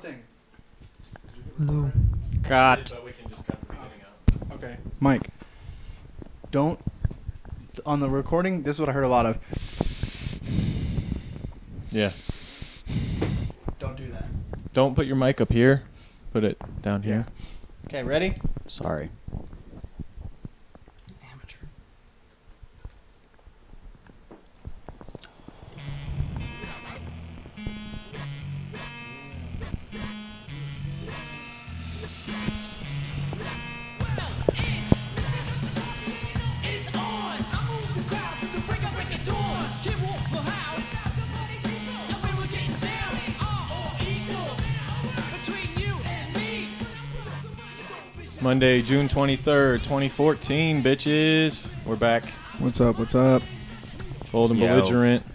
thing. Lou. Cut. But we can just cut the beginning out. Okay. Mike, don't... On the recording, this is what I heard a lot of. Yeah. Don't do that. Don't put your mic up here. Put it down here. Okay, ready? Sorry. Amateur. Monday, June 23rd, 2014, bitches. We're back. What's up? What's up? Bold and Yo. belligerent.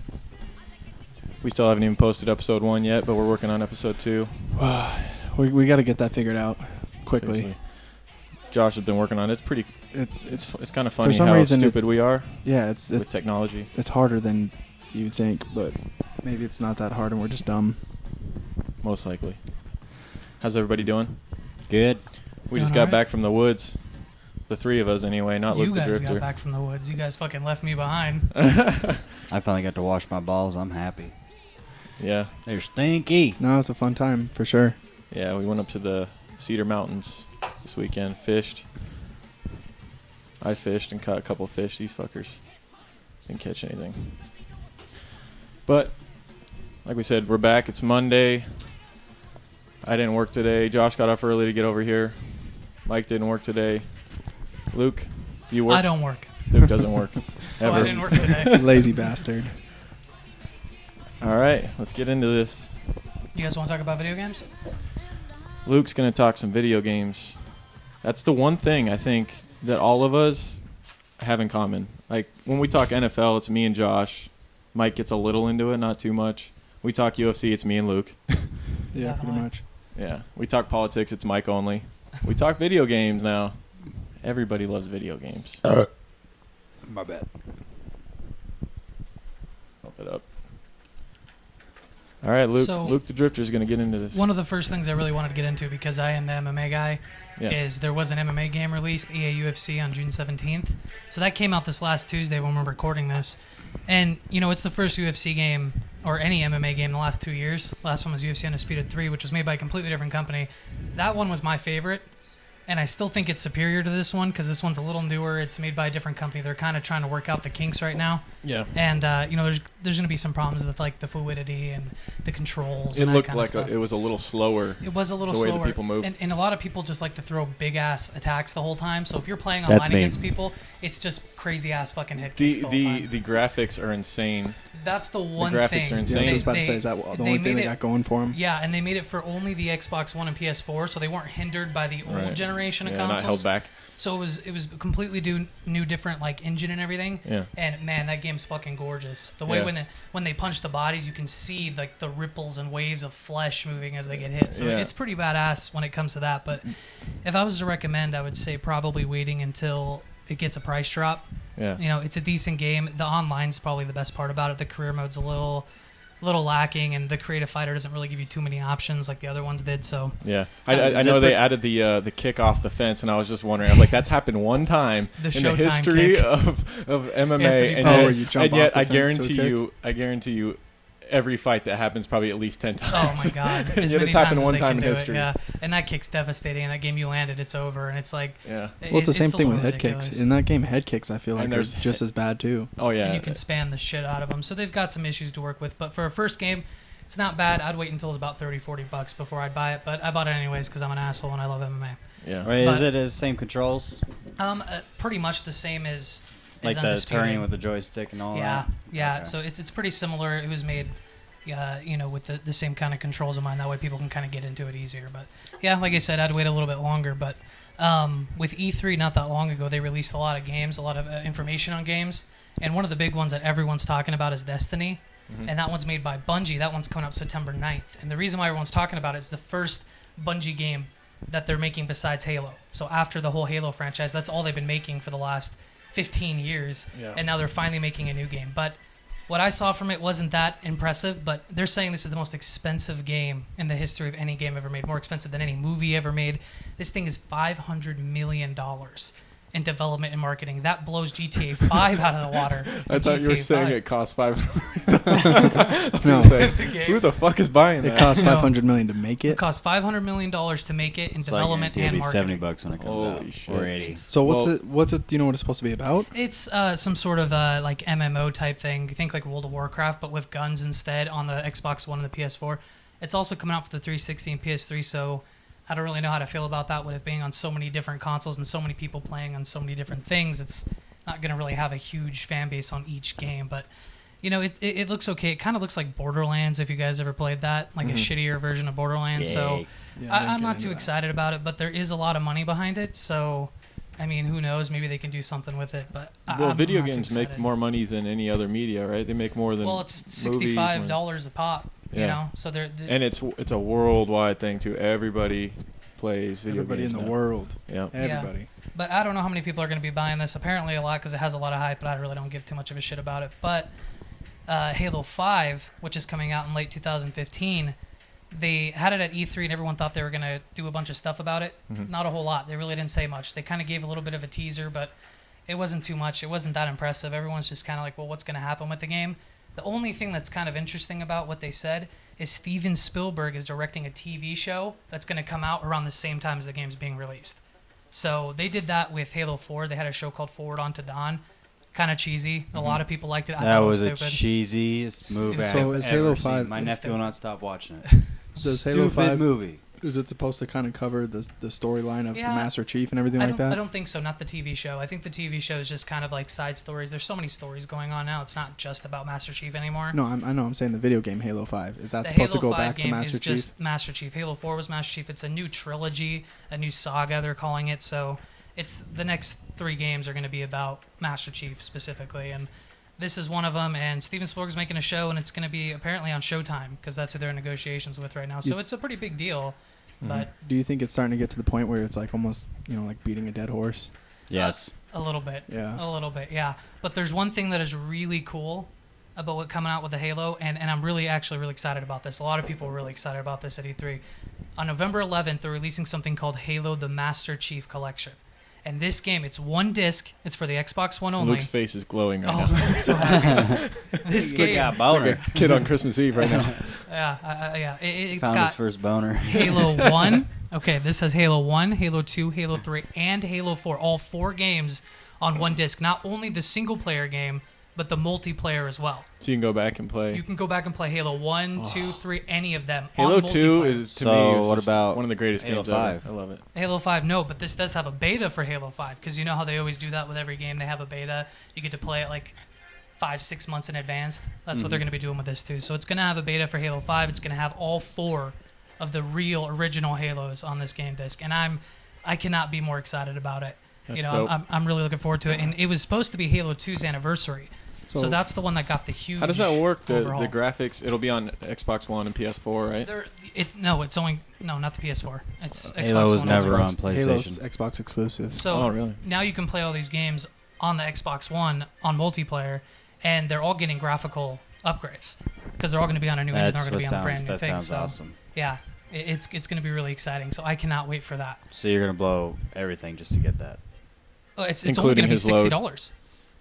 We still haven't even posted episode 1 yet, but we're working on episode 2. We got to get that figured out quickly. Seriously. Josh has been working on it. It's pretty... It's It's kind of funny some how reason stupid we are yeah, with it's technology. it's harder than you think, but maybe it's not that hard and we're just dumb. Most likely. How's everybody doing? Good. We just Doing got alright. back from the woods. The three of us, anyway, not You Luke the guys Drifter. got back from the woods. You guys fucking left me behind. I finally got to wash my balls. I'm happy. Yeah. They're stinky. No, it's a fun time for sure. Yeah, we went up to the Cedar Mountains this weekend, fished. I fished and caught a couple of fish. These fuckers didn't catch anything. But, like we said, we're back. It's Monday. I didn't work today. Josh got off early to get over here. Mike didn't work today. Luke, do you work? I don't work. Luke doesn't work. So I Ever. didn't work today. Lazy bastard. All right, let's get into this. You guys want to talk about video games? Luke's going to talk some video games. That's the one thing I think that all of us have in common. Like, when we talk NFL, it's me and Josh. Mike gets a little into it, not too much. We talk UFC, it's me and Luke. Yeah, pretty Definitely. much. Yeah. We talk politics, it's Mike only. We talk video games now. Everybody loves video games. My bad. Help it up. All right, Luke. So- Luke the Drifter is going to get into this. One of the first things I really wanted to get into, because I am the MMA guy, Yeah. is there was an MMA game released, EA UFC, on June 17th. So that came out this last Tuesday when we're recording this. And, you know, it's the first UFC game, or any MMA game, in the last 2 years. Last one was UFC Undisputed 3, which was made by a completely different company. That one was my favorite. And I still think it's superior to this one, because this one's a little newer. It's made by a different company. They're kind of trying to work out the kinks right now. Yeah. And, you know, there's going to be some problems with, like, the fluidity and the controls It and that looked kind of like stuff. it was a little slower. It was a little the way that slower. people move. And a lot of people just like to throw big ass attacks the whole time. So if you're playing That's online me. against people, it's just crazy ass fucking hit kicks the whole time. The graphics are insane. That's the one graphics thing. are Yeah, I insane. was just about to They- say, is that the they only thing made they it- got going for them? Yeah, and they made it for only the Xbox One and PS4, so they weren't hindered by the old Right. generation of Yeah, consoles. not held back. So it was a completely new different like engine and everything. Yeah. And man, that game's fucking gorgeous. The way Yeah. when they punch the bodies, you can see like the ripples and waves of flesh moving as they get hit. So Yeah. it's pretty badass when it comes to that. But if I was to recommend, I would say probably waiting until it gets a price drop. Yeah. You know, it's a decent game. The online's probably the best part about it. The career mode's a little lacking, and the creative fighter doesn't really give you too many options like the other ones did. So Yeah, Is I it know they pre- added the kick off the fence, and I was just wondering. I was like, that's happened one time The in the Showtime history kick. of MMA, Anthony and Pettis. yet, where you jump and yet off the I fence to a guarantee kick? you, every fight that happens probably at least 10 oh times. my god, And as yet many it's happened times as one they time can in do history. It, yeah, and that kick's devastating. And that game you landed, it's over, and it's like Yeah. Well, it's the same a thing with little head kicks. ridiculous. In that game, head kicks, I feel And like, are there's just as bad, too. Oh yeah. and you can spam the shit out of them. So they've got some issues to work with. But for a first game, it's not bad. I'd wait until it's about $30-$40 before I'd buy it. But I bought it anyways because I'm an asshole and I love MMA. Yeah. Wait, is But- it as same controls? Pretty much the same as Like the Undisputed. turning with the joystick and all Yeah, that? yeah. Okay. So it's pretty similar. It was made, you know, with the same kind of controls in mind. That way people can kind of get into it easier. But yeah, like I said, I'd wait a little bit longer. But with E3 not that long ago, they released a lot of games, a lot of information on games. And one of the big ones that everyone's talking about is Destiny. Mhm. And that one's made by Bungie. That one's coming out September 9th. And the reason why everyone's talking about it is the first Bungie game that they're making besides Halo. So after the whole Halo franchise, that's all they've been making for the last 15 years. Yeah. And now they're finally making a new game. But What I saw from it wasn't that impressive, but they're saying this is the most expensive game in the history of any game ever made, more expensive than any movie ever made. This thing is $500 million in development and marketing. That blows GTA 5 out of the water. I thought you were GTA saying 5. it cost $500 No. The who the fuck is buying It that? costs No. $500 million to make It it. costs $500 million to make it in So I development guarantee and it'll be marketing. $70 when it comes Holy out, shit. or 80. So what's Well- it? What's it? Do you know what it's supposed to be about? It's some sort of like MMO type thing. Think like World of Warcraft, but with guns instead on the Xbox One and the PS4. It's also coming out for the 360 and PS3, so I don't really know how to feel about that with it being on so many different consoles and so many people playing on so many different things. It's not going to really have a huge fan base on each game, but you know, it looks okay. It kind of looks like Borderlands if you guys ever played that, like a shittier version of Borderlands. So Yay. Yeah, I didn't I'm get not into too that. excited about it, but there is a lot of money behind it. So, I mean, who knows? Maybe they can do something with it. But Well, I'm video not too games make excited. more money than any other media, right? They make more than Well, it's movies $65 a pop. You Yeah. know, so they're and it's a worldwide thing too. Everybody plays video Everybody in games the now. world. Yeah. Everybody. But I don't know how many people are going to be buying this. Apparently a lot because it has a lot of hype, but I really don't give too much of a shit about it. But Halo 5, which is coming out in late 2015, they had it at E3 and everyone thought they were going to do a bunch of stuff about it. Not a whole lot. They really didn't say much. They kind of gave a little bit of a teaser, but it wasn't too much. It wasn't that impressive. Everyone's just kind of like, well, what's going to happen with the game? The only thing that's kind of interesting about what they said is Steven Spielberg is directing a TV show that's going to come out around the same time as the game's being released. So they did that with Halo 4. They had a show called Forward Onto Dawn. Kind of cheesy. A lot of people liked it. I That thought it was the stupid. cheesiest movie So I've is ever Halo seen. 5 My It was nephew will stupid. not stop watching it. Does Halo Stupid 5 movie. Is it supposed to kind of cover the storyline of Yeah. the Master Chief and everything I like don't, I that? don't think so. Not the TV show. I think the TV show is just kind of like side stories. There's so many stories going on now. It's not just about Master Chief anymore. No, I know. I'm saying the video game Halo 5. Is that The supposed Halo to go 5 back to game Master is Chief? just Master Chief. Halo 4 was Master Chief. It's a new trilogy, a new saga they're calling it. So it's the next 3 games are going to be about Master Chief specifically, and this is one of them. And Steven Spielberg's making a show, and it's going to be apparently on Showtime because that's who they're in negotiations with right now. So it's a pretty big deal. But Do you think it's starting to get to the point where it's like almost, like beating a dead horse? Yes. a little bit, Yeah. a little bit, yeah. But there's one thing that is really cool about what coming out with the Halo, and I'm really excited about this. A lot of people are really excited about this at E3. On November 11th, they're releasing something called Halo: The Master Chief Collection. And this game, it's one disc. It's for the Xbox One only. Luke's face is glowing right Oh, now. I'm so happy. This Look game, at boner. Like a kid on Christmas Eve right now. yeah. It's Found got his first boner. Halo 1. Okay, this has Halo 1, Halo 2, Halo 3, and Halo 4. All 4 games on one disc. Not only the single-player game, but the multiplayer as well. So you can go back and play. You can go back and play Halo 1, 2, 3, any of them. Halo on 2 multiplayer. is, to So me, is what just about one of the greatest Halo games ever. 5? I love it. Halo 5, no, but this does have a beta for Halo 5, because you know how they always do that with every game. They have a beta. You get to play it like 5-6 months in advance. That's what they're going to be doing with this too. So it's going to have a beta for Halo 5. It's going to have all 4 of the real original Halos on this game disc, and I cannot be more excited about it. That's you know, dope. I'm really looking forward to it. And it was supposed to be Halo 2's anniversary, so that's the one that got the huge. How does that work? The overhaul. graphics, it'll be on Xbox One and PS4, right? It's only not the PS4. It's Xbox Halo was One never only. on PlayStation. Halo's Xbox exclusive. So Oh, really? now you can play all these games on the Xbox One on multiplayer, and they're all getting graphical upgrades because they're all going to be on a new engine. That's They're going what to be on a brand sounds. new That thing. sounds So awesome. yeah, it's going to be really exciting. So I cannot wait for that. So you're gonna blow everything just to get that. It's only Including going to be his load. $60.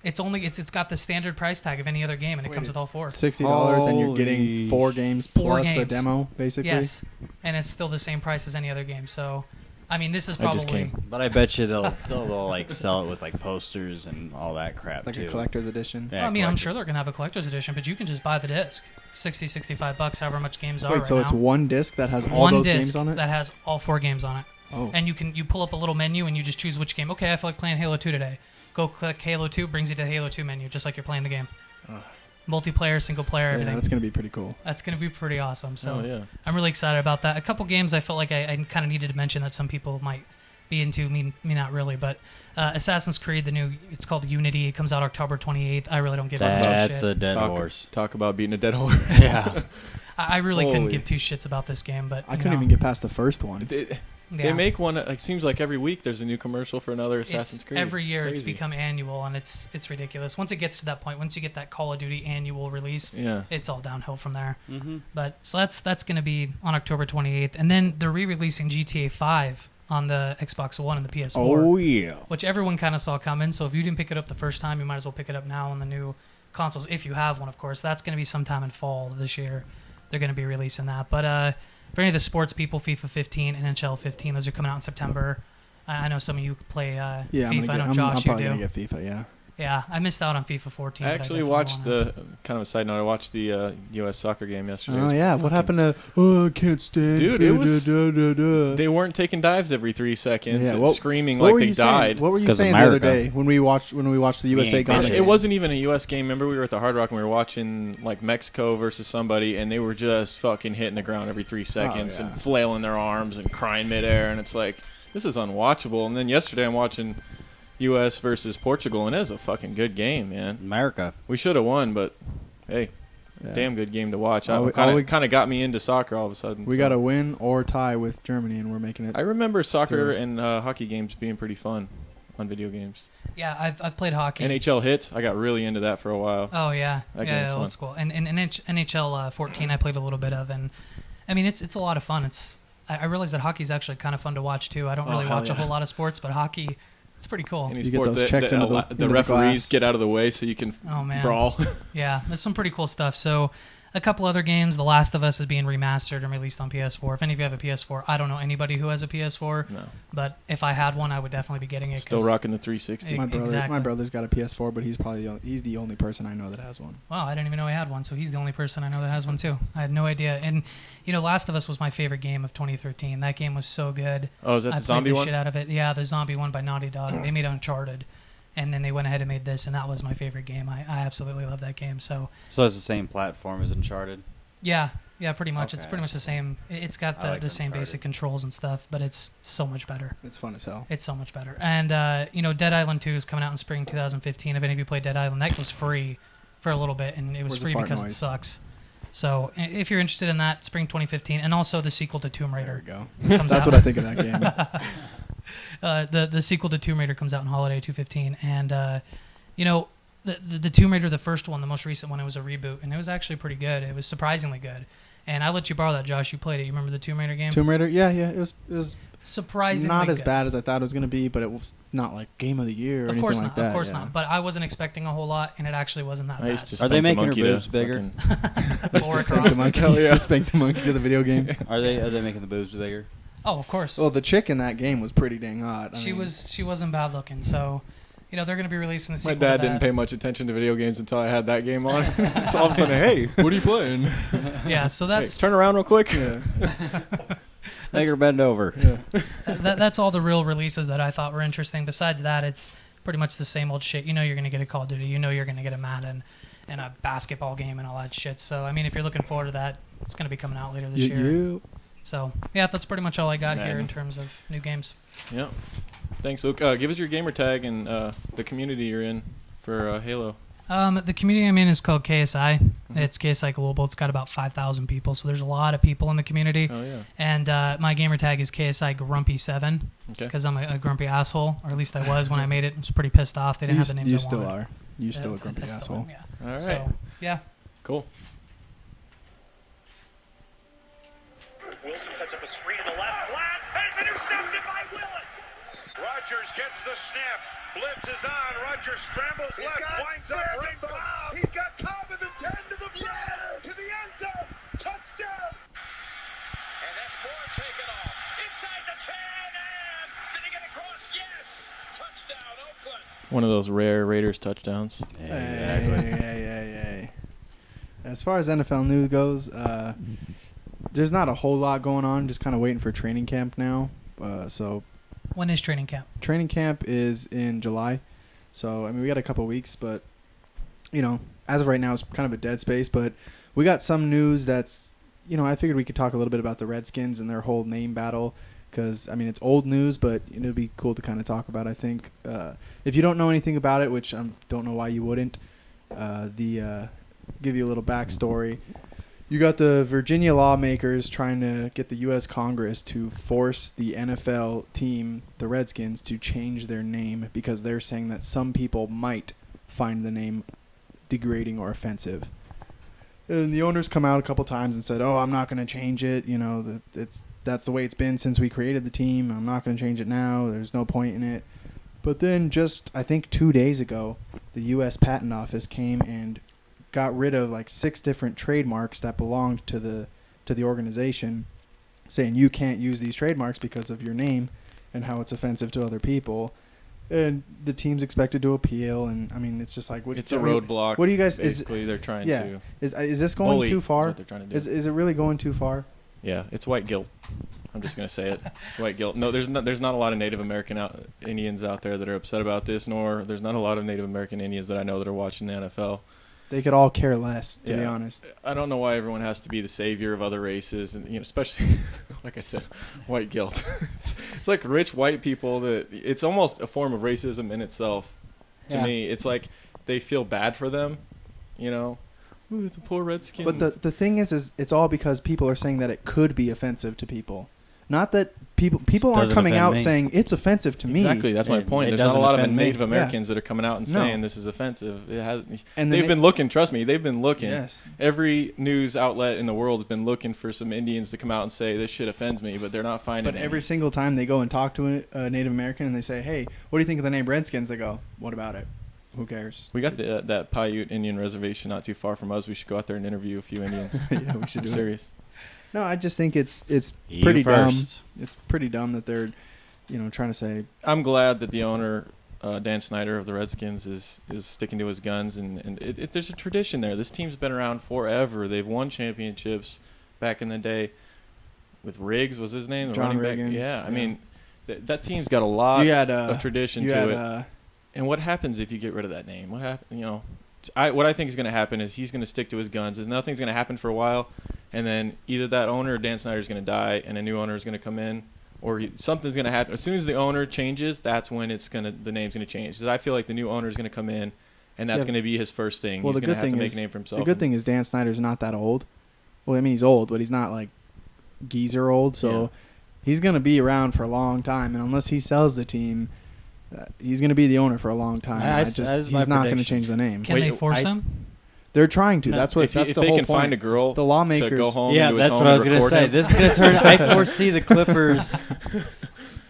It's got the standard price tag of any other game, and it comes with all 4. $60 and you're getting Holy 4 games 4 plus a games. demo, basically. Yes, and it's still the same price as any other game. So, I mean, this is I just probably came. But I bet you they'll like sell it with like posters and all that crap Like too. a collector's edition. Yeah, Well, I mean, I'm collector. sure they're going to have a collector's edition, but you can just buy the disc. $65, however much games are Wait, right so now. it's one disc that has all One those disc games on it? that has all 4 games on it. Oh. And you pull up a little menu and you just choose which game. Okay, I feel like playing Halo 2 today. Go click Halo 2, brings you to the Halo 2 menu, just like you're playing the game. Multiplayer, single player, Yeah, everything. that's going to be pretty cool. That's going to be pretty awesome. So Oh, yeah. I'm really excited about that. A couple games I felt like I kind of needed to mention that some people might be into, me not really. But Assassin's Creed, it's called Unity. It comes out October 28th. I really don't give a That's shit. a dead horse. Talk about beating a dead horse. Yeah. I really couldn't Holy. give 2 shits about this game, but I couldn't even get past the first one. Yeah. They make one. It seems like every week there's a new commercial for another Assassin's Creed. Every year it's crazy. become annual, and it's ridiculous. Once it gets to that point, once you get that Call of Duty annual release, it's all downhill from there. Mm-hmm. But so that's going to be on October 28th, and then they're re-releasing GTA 5 on the Xbox One and the PS4. Oh yeah. Which everyone kind of saw coming. So if you didn't pick it up the first time, you might as well pick it up now on the new consoles if you have one, of course. That's going to be sometime in fall this year. They're going to be releasing that. But for any of the sports people, FIFA 15 and NHL 15, those are coming out in September. I know some of you play FIFA. I know Josh, I'm probably you do. gonna get FIFA. Yeah. Yeah, I missed out on FIFA 14. I but actually definitely watched wanna- the kind of a side note. I watched the U.S. soccer game yesterday. It Oh was yeah. What fucking- happened to? Oh, I can't stand. Dude, it was- They They weren't taking dives every 3 seconds and what- screaming what like were they you saying? died. What were you 'Cause saying the other America. day when we watched the USA ain't Ghana bitches. game? It wasn't even a U.S. game. Remember, we were at the Hard Rock and we were watching like Mexico versus somebody, and they were just fucking hitting the ground every 3 seconds yeah. and flailing their arms and crying midair, and it's like, this is unwatchable. And then yesterday I'm watching U.S. versus Portugal, and it was a fucking good game, man. America. We should have won, but hey, Yeah. damn good game to watch. All we- Kind of got me into soccer all of a sudden. We so. got to win or tie with Germany, and we're making it. I remember soccer True. and hockey games being pretty fun on video games. Yeah, I've played hockey. NHL Hits, I got really into that for a while. Oh yeah, That game's yeah, fun. old school. And NHL 14, I played a little bit of, and I mean it's a lot of fun. I realize that hockey's actually kind of fun to watch too. I don't really hell watch a yeah. whole lot of sports, but hockey, it's pretty cool. Any You get sport those checks into the the into the referees glass. get out of the way so you can Oh man, brawl. yeah, there's some pretty cool stuff. So a couple other games, The Last of Us is being remastered and released on PS4. If any of you have a PS4, I don't know anybody who has a PS4, No, but if I had one, I would definitely be getting it. still 'cause- rocking the 360. Exactly. My brother's got a PS4, but he's the only person I know that has one. Wow, I didn't even know he had one, so he's the only person I know that has one too. I had no idea. And, Last of Us was my favorite game of 2013. That game was so good. Oh, is that I the zombie played the one? shit out of it. Yeah, the zombie one by Naughty Dog. They made Uncharted, and then they went ahead and made this, and that was my favorite game. I absolutely love that game. So, So it's the same platform as Uncharted. yeah, pretty much. It's Okay. pretty much the same. It's got I like the same Uncharted. basic controls and stuff, but it's so much better. It's fun as hell. It's so much better. And, Dead Island 2 is coming out in spring 2015. If any of you played Dead Island, that was free for a little bit, and it was Where's the free fart because it noise? sucks. So if you're interested in that, spring 2015, and also the sequel to Tomb There Raider we go. comes That's out. what I think of that game. The sequel to Tomb Raider comes out in holiday 2015, and the Tomb Raider, the first one, the most recent one, it was a reboot, and it was actually pretty good. It was surprisingly good. And I let you borrow that, Josh. You played it. You remember the Tomb Raider game? Tomb Raider, yeah, it was Surprisingly not as good. bad as I thought it was gonna be, but it was not like Game of the Year or Of anything course like not. that. Of course yeah. not. But I wasn't expecting a whole lot, and it actually wasn't that I bad. used to Are they spank the making her monkey to boobs bigger? fucking- Laura Spank Croft. the monkey. Hell Used yeah. to spank the monkey to the video game. Are they making the boobs bigger? Oh, of course. Well, the chick in that game was pretty dang hot. I she mean, wasn't bad looking. So, they're going to be releasing the My sequel. dad to didn't that. pay much attention to video games until I had that game on. So all of a sudden, hey, what are you playing? Yeah, so Hey, that's turn around real quick. Yeah. Make her bend over. Yeah. that's all the real releases that I thought were interesting. Besides that, it's pretty much the same old shit. You're going to get a Call of Duty. You're going to get a Madden and a basketball game and all that shit. So, I mean, if you're looking forward to that, it's going to be coming out later this year. So, yeah, that's pretty much all I got here Madden. in terms of new games. Yeah. Thanks, Luke. Give us your gamer tag and the community you're in for Halo. The community I'm in is called KSI. Mm-hmm. It's KSI Global. It's got about 5,000 people, so there's a lot of people in the community. Oh, yeah. And my gamer tag is KSI Grumpy7 Okay. because I'm a grumpy asshole, or at least I was when I made it. I was pretty pissed off. They didn't have the names You I still wanted. are. You're still a I grumpy still asshole. am, yeah. All right. So, yeah. Cool. Wilson sets up a screen in the left flat, and it's intercepted by Willis. Rodgers gets the snap. Blitz is on. Rodgers scrambles left, winds up right. He's got Cobb at the 10 to the 5 to the end zone. Touchdown. And that's Moore taken off. Inside the 10, and did he get across? Yes. Touchdown, Oakland. One of those rare Raiders touchdowns. Hey. As far as NFL news goes, there's not a whole lot going on. Just kind of waiting for training camp now. So When is training camp? training camp is in July. So, I mean, we got a couple weeks, but, as of right now, it's kind of a dead space. But we got some news that's, I figured we could talk a little bit about the Redskins and their whole name battle. Because, I mean, it's old news, but it'd be cool to kind of talk about, I think. If you don't know anything about it, which I don't know why you wouldn't, give you a little backstory. You got the Virginia lawmakers trying to get the U.S. Congress to force the NFL team, the Redskins, to change their name because they're saying that some people might find the name degrading or offensive. And the owners come out a couple times and said, "Oh, I'm not going to change it. You know, that's the way it's been since we created the team. I'm not going to change it now. There's no point in it." But then just, I think 2 days ago, the U.S. Patent Office came and got rid of like 6 different trademarks that belonged to the organization, saying you can't use these trademarks because of your name and how it's offensive to other people. And the team's expected to appeal, and I mean, it's just like it's a roadblock. What do you guys? Basically, they're trying to. Is this going bully too far? Is what they're trying to do. Is it really going too far? Yeah, it's white guilt. I'm just gonna say it. It's white guilt. No, there's not a lot of Native American Indians out there that are upset about this, nor there's not a lot of Native American Indians that I know that are watching the NFL. They could all care less, to be honest. I don't know why everyone has to be the savior of other races, and especially, like I said, white guilt. It's like rich white people that it's almost a form of racism in itself. To me, it's like they feel bad for them, Ooh, the poor Redskins. But the thing is it's all because people are saying that it could be offensive to people. Not that people aren't coming out saying it's offensive to me. Exactly, that's my point. There's not a lot of Native Americans that are coming out and saying this is offensive. And they've been looking. Trust me, they've been looking. Yes. Every news outlet in the world's been looking for some Indians to come out and say this shit offends me, but they're not finding. But every single time they go and talk to a Native American and they say, "Hey, what do you think of the name Redskins?" They go, "What about it? Who cares?" We got that Paiute Indian reservation not too far from us. We should go out there and interview a few Indians. Yeah, we should do serious. No, I just think it's pretty dumb. It's pretty dumb that they're, trying to say. I'm glad that the owner, Dan Snyder of the Redskins, is sticking to his guns, and there's a tradition there. This team's been around forever. They've won championships back in the day. With Riggs was his name, the John running back. Riggins. Yeah, I mean, that team's got a lot of tradition to it. And what happens if you get rid of that name? What happen? What I think is going to happen is he's going to stick to his guns. And nothing's going to happen for a while, and then either that owner or Dan Snyder is going to die, and a new owner is going to come in, or something's going to happen. As soon as the owner changes, that's when the name's going to change. Because I feel like the new owner is going to come in, and that's going to be his first thing. Well, he's going to have to make a name for himself. The good thing is Dan Snyder's not that old. Well, I mean, he's old, but he's not like geezer old. So he's going to be around for a long time, and unless he sells the team, he's going to be the owner for a long time. He's not going to change the name. Can they force him? They're trying to. That's what. If that's the they whole can point. find a girl, the lawmakers to go home. Yeah, into his that's home what I was and going to record say. him. This is going to turn. I foresee the Clippers.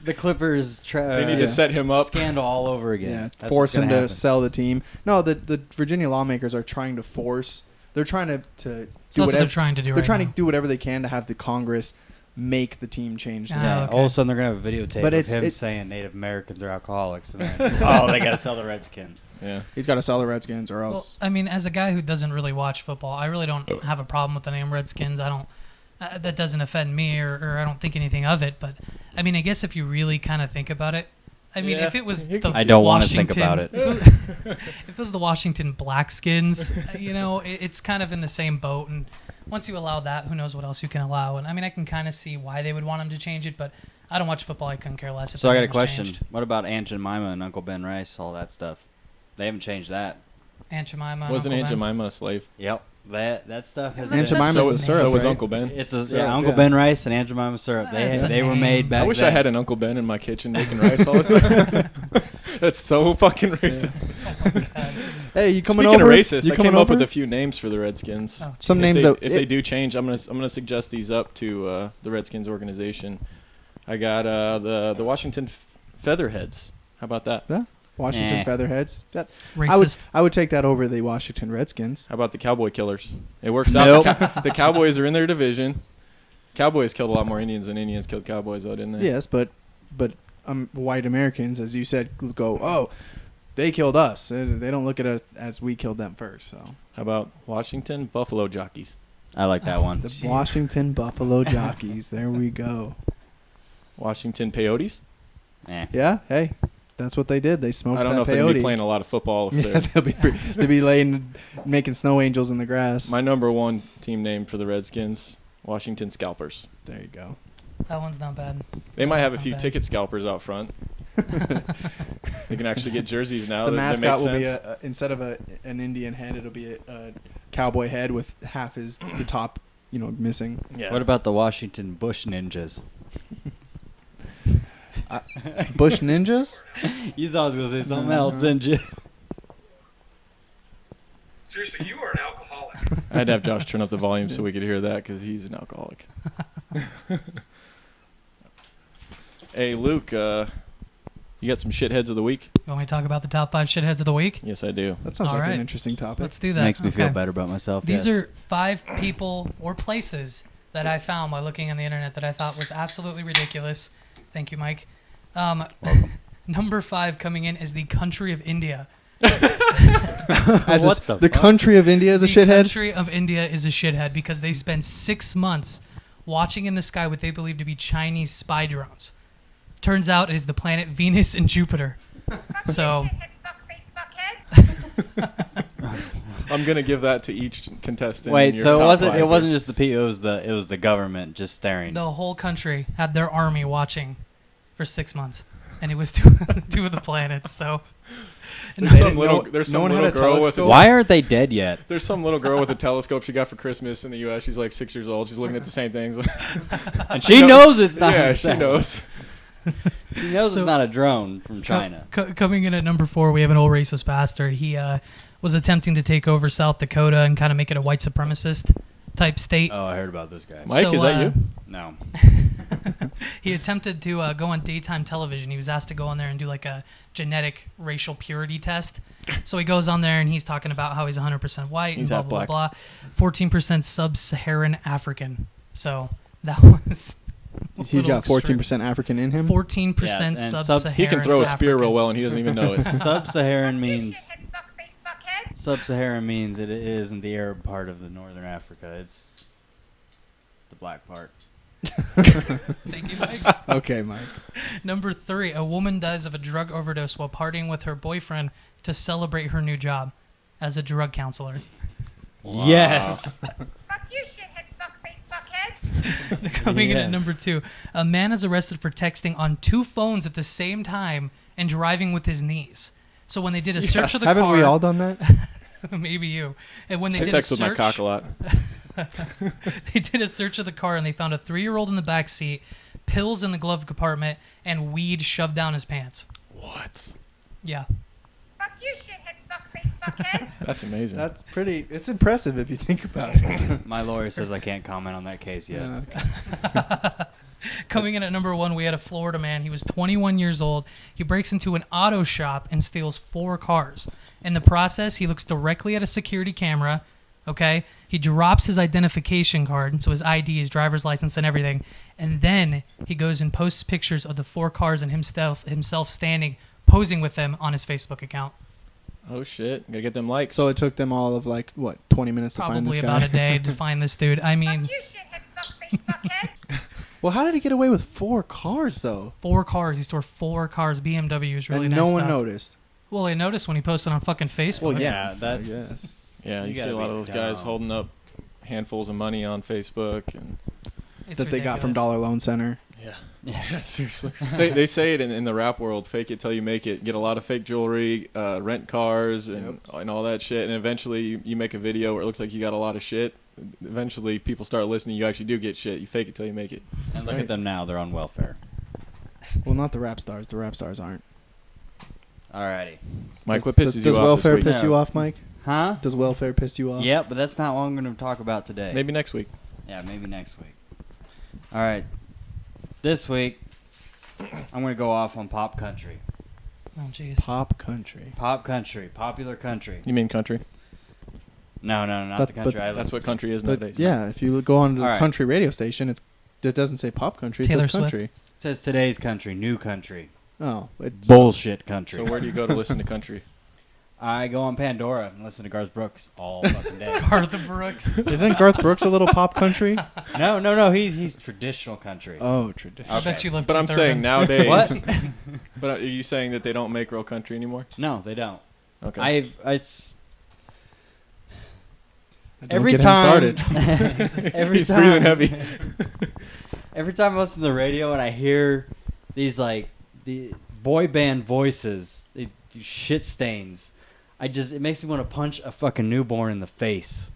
The Clippers. They need to set him up. Scandal all over again. Yeah, That's force him to happen. sell the team. No, the Virginia lawmakers are trying to force. They're trying to So do that's what whatever they're trying to do. They're trying to do whatever they can to have the Congress make the team change. The Ah, name. Yeah, okay. all of a sudden they're going to have a videotape But of it's- him it's- saying Native Americans are alcoholics. And then, They got to sell the Redskins. Yeah. He's got to sell the Redskins or Well, else. I mean, as a guy who doesn't really watch football, I really don't have a problem with the name Redskins. I don't. That doesn't offend me, or I don't think anything of it. But I mean, I guess if you really kind of think about it, I mean, Yeah. if it was You the can I don't want to Washington, think about it. if it was the Washington Blackskins, it's kind of in the same boat. And once you allow that, who knows what else you can allow? And I mean, I can kind of see why they would want him to change it, but I don't watch football. I couldn't care less. If So the I got name a was question. changed. What about Aunt Jemima and Uncle Ben Rice, all that stuff? They haven't changed that. Aunt Jemima. and Wasn't Uncle Aunt Ben. Jemima a slave? Yep. That stuff has Aunt been. Jemima- Jemima's So- the syrup. So was right? Uncle Ben. It's a Syrup, Uncle yeah. Ben Rice and Aunt Jemima syrup. That's They a were name. made back I wish then. I had an Uncle Ben in my kitchen making rice all the time. That's so fucking racist. Hey, you coming Speaking over? of racist, You I coming came up over? with a few names for the Redskins. Oh, Some If names they, that if they do change, I'm gonna suggest these up to the Redskins organization. I got the Washington Featherheads. How about that? Washington Nah. Featherheads. Racist. I would take that over the Washington Redskins. How about the Cowboy Killers? It works out. Nope. The Cowboys are in their division. Cowboys killed a lot more Indians than Indians killed Cowboys, though, didn't they? Yes, but white Americans, as you said, go, oh, they killed us. They don't look at us as we killed them first. So How about Washington Buffalo Jockeys? I like that one. the Gee. Washington Buffalo Jockeys. There we go. Washington Peyotes? Eh. Yeah. Hey, that's what they did. They smoked I don't that know if they're going to peyote. be playing a lot of football. If Yeah, they're they'll be making snow angels in the grass. My number one team name for the Redskins, Washington Scalpers. There you go. That one's not bad. They might have a That's few not bad. ticket scalpers out front. They can actually get jerseys now. The that mascot make will be sense. instead of an Indian head, it'll be a cowboy head with half the top missing. Yeah. What about the Washington Bush Ninjas? Bush Ninjas? You thought I was going to say something else, didn't you? Seriously, you are an alcoholic. I had to have Josh turn up the volume so we could hear that because he's an alcoholic. Hey, Luke, you got some shitheads of the week? You want me to talk about the top 5 shitheads of the week? Yes, I do. That sounds All like right. an interesting topic. Let's do that. Makes me feel Okay. better about myself. These yes. are 5 people or places that I found by looking on the internet that I thought was absolutely ridiculous. Thank you, Mike. Number 5 coming in is the country of India. As What the the fuck? country of India is a The shithead? country of India is a shithead because they spend 6 months watching in the sky what they believe to be Chinese spy drones. Turns out it is the planet Venus and Jupiter. So I'm gonna give that to each contestant. in Wait, your so top it 5 wasn't just the people, it was the government just staring. the whole country had their army watching for 6 months, and it was two of the planets. So There's some didn't little, know- there's no some one had little a girl with telescope? Why aren't they dead yet? There's some little girl with a telescope she got for Christmas in the U.S. She's like 6 years old. She's looking at the same things. And she knows it's not. Yeah, she knows. She knows So- it's not a drone from China. Coming in at number 4, we have an old racist bastard. He was attempting to take over South Dakota and kind of make it a white supremacist type state. Oh, I heard about this guy. Mike, So, is that you? No. He attempted to go on daytime television. He was asked to go on there and do like a genetic racial purity test. So he goes on there and he's talking about how he's 100% white He's and blah, half blah, black. blah, 14% sub-Saharan African. So that was He's got 14% African in him. 14% Yeah, and sub-Saharan He can throw a spear African. real well, and he doesn't even know it. Sub-Saharan means Sub-Saharan means it isn't the Arab part of the northern Africa. It's the black part. Thank you, Mike. Okay, Mike. Number 3, a woman dies of a drug overdose while partying with her boyfriend to celebrate her new job as a drug counselor. Yes. Fuck you, shithead, fuckface, fuckhead. Coming in at Yes. number 2, a man is arrested for texting on 2 phones at the same time and driving with his knees. So when they did a search of the Haven't car, we all done that? maybe you, and when they I did text a with my search, cock a lot. they did a search of the car and they found a 3-year-old in the back seat, pills in the glove compartment, and weed shoved down his pants. What? Yeah. Fuck you, shithead, fuckface, fuckhead. That's amazing. That's pretty. It's impressive if you think about it. My lawyer says I can't comment on that case yet. Coming in at number 1, we had a Florida man. He was 21 years old. He breaks into an auto shop and steals 4 cars. In the process, he looks directly at a security camera. Okay? He drops his identification card, so his ID, his driver's license, and everything. And then he goes and posts pictures of the 4 cars and himself standing, posing with them on his Facebook account. Oh shit! Gotta get them likes. So it took them all of 20 minutes to find this Probably guy. about a day to find this dude. I mean, Fuck you, shithead, fuckface, fuckhead. Well, how did he get away with 4 cars though? 4 cars. He stole 4 cars. BMWs, really And nice no one stuff. noticed. Well, they noticed when he posted on fucking Facebook. Well, Yeah, yeah, that- I guess. yeah, you You see gotta a lot be of those guys dumb. holding up handfuls of money on Facebook, and It's That they got from ridiculous. Dollar Loan Center. yeah, seriously. they say it in the rap world: fake it till you make it. Get a lot of fake jewelry, rent cars, and all that shit, and eventually you make a video where it looks like you got a lot of shit. Eventually, people start listening. You actually do get shit. You fake it till you make it. And look right. at them now. They're on welfare. Well, not the rap stars. The rap stars aren't. Alrighty. Mike, what pisses Does you off welfare this week? piss you off, Mike? Huh? Does welfare piss you off? Yep, but that's not what I'm going to talk about today. Maybe next week. Yeah, maybe next week. All right. This week, I'm going to go off on pop country. Oh, jeez. Pop country. Pop country. Popular country. You mean country? No, not But- the country but I That's listen what country is But nowadays. yeah, if you go on to All the right. country radio station, it doesn't say pop country. It Taylor says Swift. country. It says today's country, new country. Oh, it's Bullshit country. So where do you go to listen to country? I go on Pandora and listen to Garth Brooks all fucking day. Garth Brooks. Isn't Garth Brooks a little pop country? No. He's traditional country. Oh, tradition. I bet you lived But I'm Keith saying Urban. nowadays. What? But are you saying that they don't make real country anymore? No, they don't. Okay. Don't Every get him time, started. every He's time, breathing heavy. every time I listen to the radio and I hear these the boy band voices, they do shit stains. It makes me want to punch a fucking newborn in the face.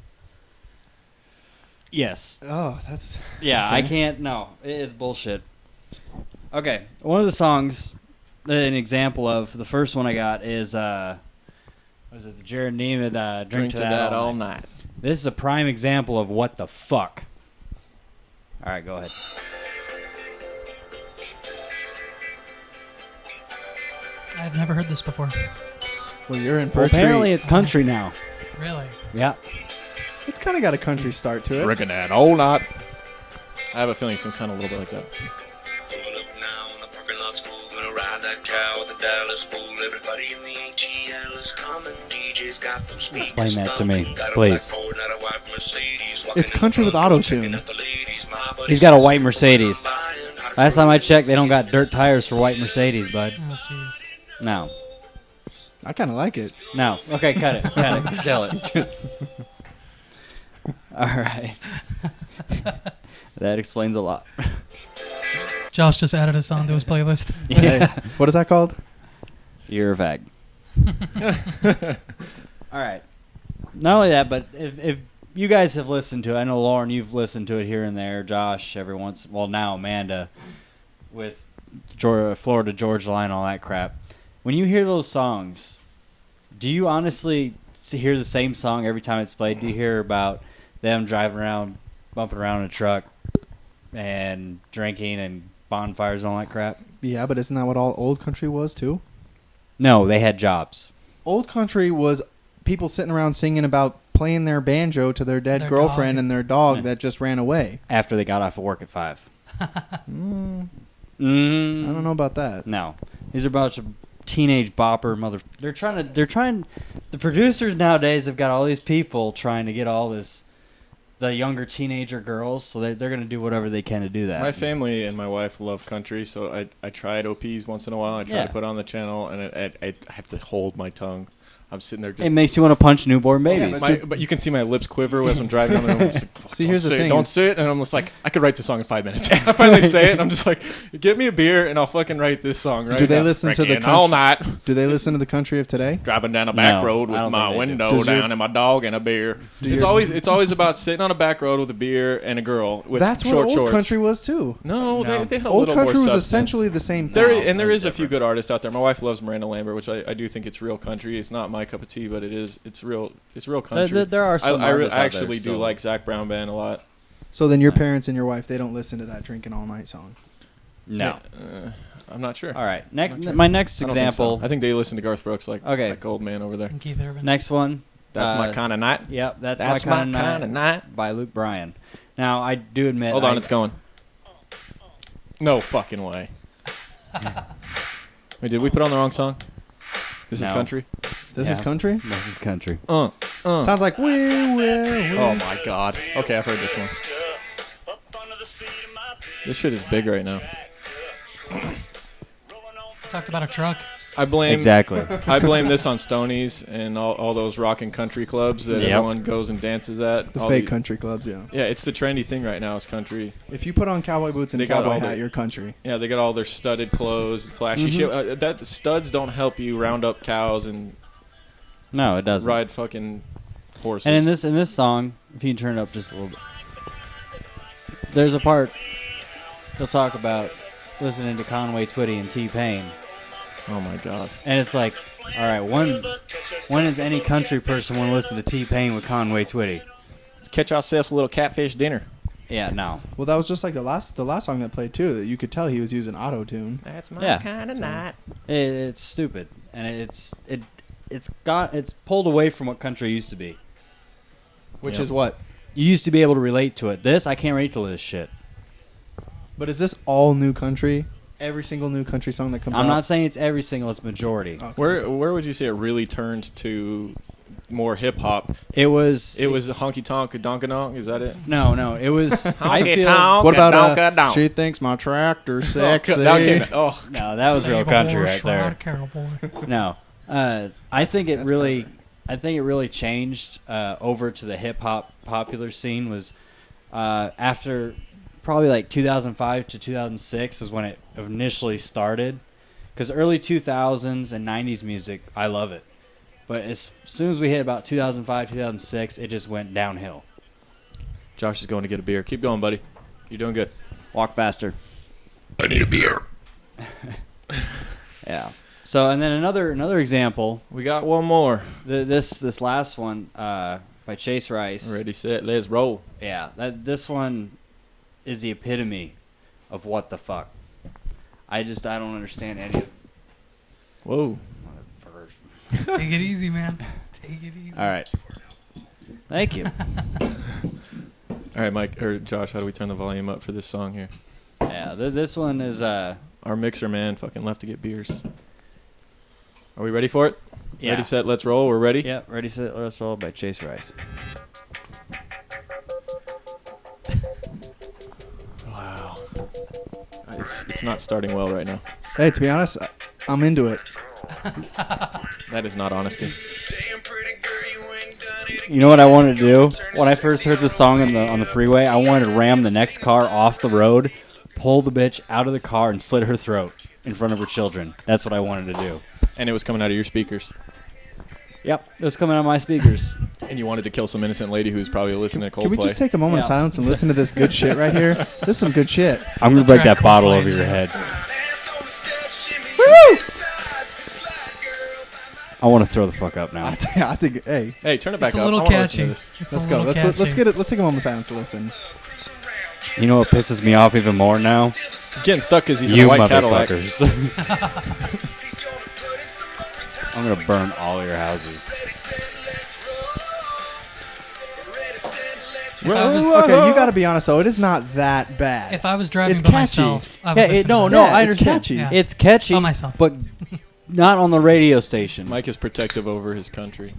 Yes. Oh, that's Yeah, I can't. No, it's bullshit. Okay, one of the songs, an example of the first one I got is was it the Jerrod Niemann "Drink to That All Night"? This is a prime example of what the fuck. All right, go ahead. I've never heard this before. well, you're in for Well, a treat. apparently it's country now. Really? Yeah. It's kind of got a country start to it. Drinking that all night. I have a feeling it's going to sound a little bit like that. Pulling up now in the parking lot's full. Gonna ride that cow with a Dallas bull. Everybody in the ATL is coming. DJ's got them speakers. Explain that to me, thumping. Got a please. black Ford, not a white Mercedes. Walking It's in country with front, auto-tune. checking out the ladies. My buddy He's got a says, white Mercedes. "I'm buying." Hottest Last time I road checked, they don't got dirt tires for white Mercedes, bud. Oh, jeez. No. I kind of like it. No. Okay, cut it. Cut it. Kill it. All right. That explains a lot. Josh just added a song to his playlist. Yeah. What is that called? You're a fag. All right. Not only that, but if you guys have listened to it, I know Lorne, you've listened to it here and there. Josh, every once, well now Amanda, with Florida Georgia Line, all that crap. When you hear those songs, do you honestly hear the same song every time it's played? Do you hear about them driving around, bumping around in a truck, and drinking and bonfires and all that crap? Yeah, but isn't that what all old country was too? No, they had jobs. Old country was people sitting around singing about playing their banjo to their dead Their girlfriend dog. and their dog Yeah. that just ran away. After they got off of work at 5. Mm, I Mm. don't know about that. No, these are a bunch of teenage bopper mother. They're trying. The producers nowadays have got all these people trying to get all this, the younger teenager girls. So they're going to do whatever they can to do that. My family and my wife love country, so I try OPs once in a while. I try Yeah. to put on the channel, and I have to hold my tongue. I'm sitting there just... It makes you want to punch newborn babies. But you can see my lips quiver as I'm driving on the road. See, here's the thing Don't is- sit. And I'm just like, I could write this song in 5 minutes. I finally say it, and I'm just like, get me a beer, and I'll fucking write this song right Do they now. listen to the Drinking all country- night, Do they listen to the country of today? driving down a back No, road I with don't my think they do. window Does your- down and my dog and a beer. It's your- always about sitting on a back road with a beer and a girl with That's what short old shorts. country was too. No, No. They had a Old little more country was substance. essentially the same thing. There is that's a few good artists out there. My wife loves Miranda Lambert, which I do think it's real country. It's not my cup of tea, but it's real country. There are some artists I out there actually do still. like Zach Brown Band a lot. So then your parents and your wife, they don't listen to that drinking all night song. No. I'm not sure. All right. Next, Not sure. my next I don't think so. example. I think they listen to Garth Brooks like Okay. old man over there. And Keith Urban. Next one. That's my kind of night. Yep, that's That's my kind of night. night by Luke Bryan. Now I do admit. Hold on, it's going. No fucking way. Wait, did we put on the wrong song? This is No. country. This is Yeah. country? This is country. Sounds like we will. Oh my god. Okay, I've heard this one. This shit is big right now. Talked about a truck. I blame Exactly. I blame this on Stonies and all those rock and country clubs that Yep. everyone goes and dances at. The All fake the- country clubs, yeah. Yeah, it's the trendy thing right now is country. If you put on cowboy boots and They a got cowboy all the- hat, you're country. Yeah, they got all their studded clothes and flashy shit. That studs don't help you round up cows and No, it doesn't. ride fucking horses. And in this song, if you can turn it up just a little bit, there's a part they'll talk about listening to Conway Twitty and T-Pain, Oh my god. and it's like, all right, when is any country person want to listen to T-Pain with Conway Twitty? Let's catch ourselves a little catfish dinner. Yeah, no. Well, that was just like the last song that played too. That you could tell he was using auto tune. That's my Yeah. kind of night. It's stupid, and it's pulled away from what country used to be. Which Yeah. is what? You used to be able to relate to it. This I can't relate to this shit. But is this all new country? Every single new country song that comes out? I'm not saying it's every single. It's majority. Okay. Where would you say it really turned to more hip hop? It was. It was honky tonk donkanonk. Is that it? No. It was. I feel. What about donka-donk. She thinks my tractor sexy. Oh, No, that was real Save a country horse, right ride there. a cowboy. No, I think it really changed over to the hip hop popular scene was after probably like 2005 to 2006 is when it initially started. Because early 2000s and 90s music, I love it, but as soon as we hit about 2005 2006, it just went downhill. Josh is going to get a beer. Keep going, buddy. You're doing good. Walk faster. I need a beer. Yeah. So, and then another example. We got one more. This last one by Chase Rice. Ready, set, let's roll. Yeah. This one is the epitome of what the fuck. I don't understand any of Whoa. Take it easy, man. Take it easy. All right. Thank you. All right, Mike or Josh, how do we turn the volume up for this song here? Yeah. This one is Our mixer man fucking left to get beers. Are we ready for it? Yeah. Ready, set, let's roll. We're ready? Yeah. Ready, set, let's roll by Chase Rice. Wow. It's not starting well right now. Hey, to be honest, I'm into it. That is not honesty. You know what I wanted to do? When I first heard the song on the freeway, I wanted to ram the next car off the road, pull the bitch out of the car, and slit her throat in front of her children. That's what I wanted to do. And it was coming out of your speakers. Yep, it was coming out of my speakers. And you wanted to kill some innocent lady who's probably listening to Coldplay. Can we just take a moment of Yeah. silence and listen to this good shit right here? This is some good shit. I'm going to break that Track bottle Coldplay. over your head. Woo! I want to throw the fuck up now. I think. Hey, Hey, turn it back It's a up. little I wanna listen to catchy. this. It's let's a go. little Let's catchy. get it. Let's take a moment of silence to listen. You know what pisses me off even more now? He's getting stuck because he's in You a white Cadillac. motherfuckers. I'm going to burn all your houses. If I was, Okay, you got to be honest though. It is not that bad. if I was driving It's by catchy. myself, I would Yeah, listen no, to no, this. I it's understand. catchy. Yeah. It's catchy, By myself. but not on the radio station. Mike is protective over his country.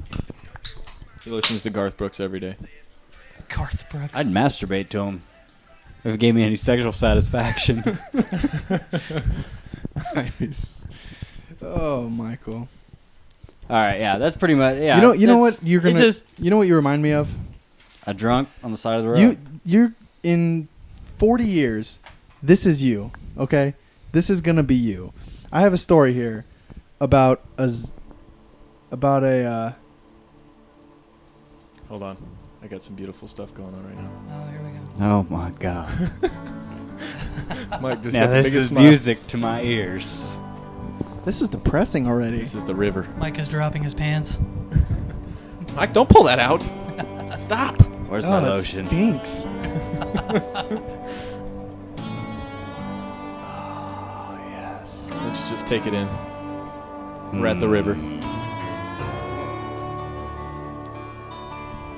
He listens to Garth Brooks every day. Garth Brooks. I'd masturbate to him if it gave me any sexual satisfaction. Nice. Oh, Michael. All right, yeah, that's pretty much. Yeah, you know what that's- you're it gonna. just You know what you remind me of? a drunk on the side of the road. You're in 40 years. This is you. Okay, this is gonna be you. I have a story here about a. Hold on. I got some beautiful stuff going on right now. Oh, here we go. Oh my god! Mike just Now got the this biggest is smile. music to my ears. This is depressing already. This is the river. Mike is dropping his pants. Mike, don't pull that out. Stop. Where's Oh, my that lotion? stinks. Oh yes. Let's just take it in. We're at the river.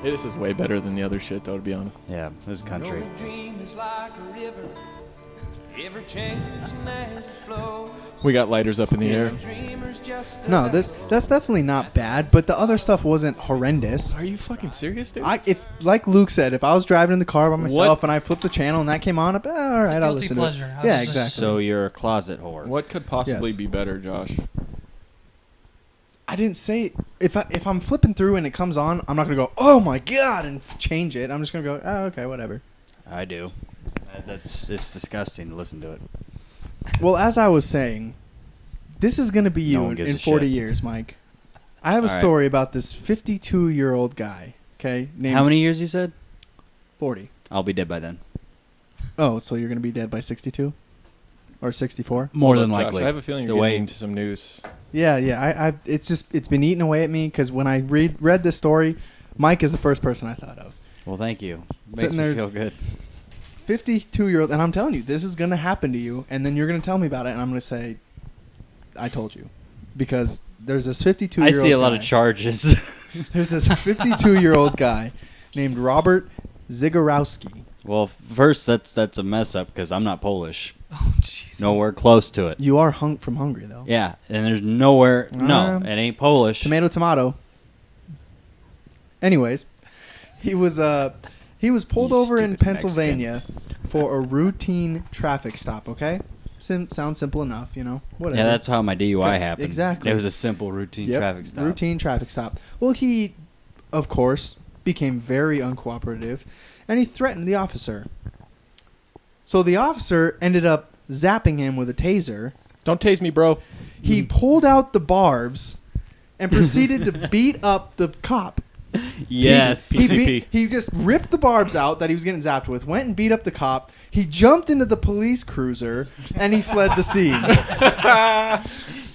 Hey, this is way better than the other shit, though, to be honest. Yeah, this is country. We got lighters up in the air. No, that's definitely not bad. But the other stuff wasn't horrendous. Are you fucking serious, dude? If like Luke said, if I was driving in the car by myself What? and I flipped the channel and that came on, all right, It's a I'll guilty listen pleasure. to I it. Yeah, was just- exactly. So you're a closet whore. What could possibly Yes. be better, Josh? I didn't say if I'm flipping through and it comes on, I'm not gonna go, oh my god, and change it. I'm just gonna go, oh, okay, whatever. I do. It's disgusting to listen to it. Well, as I was saying, this is gonna be No you one in gives a 40 shit. years, Mike. I have a All right. story about this 52-year-old guy. Okay, named How many years you said? 40. I'll be dead by then. Oh, so you're gonna be dead by 62 or 64? More Hold than up, Josh, likely. I have a feeling The you're way- getting into some news. Yeah. It's been eating away at me because when I read this story, Mike is the first person I thought of. Well, thank you. Makes Sitting me there- feel good. 52-year-old, and I'm telling you, this is gonna happen to you, and then you're gonna tell me about it, and I'm gonna say, I told you, because there's this 52-year-old. I see a lot of guy- charges. There's this 52-year-old guy named Robert Zigorowski. Well, first, that's a mess up because I'm not Polish. Oh, Jesus. Nowhere close to it. You are from Hungary, though. Yeah, and there's nowhere. No, it ain't Polish. Tomato. Anyways, he was pulled You over in stupid Pennsylvania for a routine traffic stop. Okay, sounds simple enough, Whatever. Yeah, that's how my DUI Okay, happened. exactly. It was a simple routine Yep, traffic stop. Routine traffic stop. Well, he, of course, became very uncooperative, and he threatened the officer. So the officer ended up zapping him with a taser. Don't tase me, bro. He pulled out the barbs and proceeded to beat up the cop. Yes. PCP. He just ripped the barbs out that he was getting zapped with, went and beat up the cop. He jumped into the police cruiser, and he fled the scene.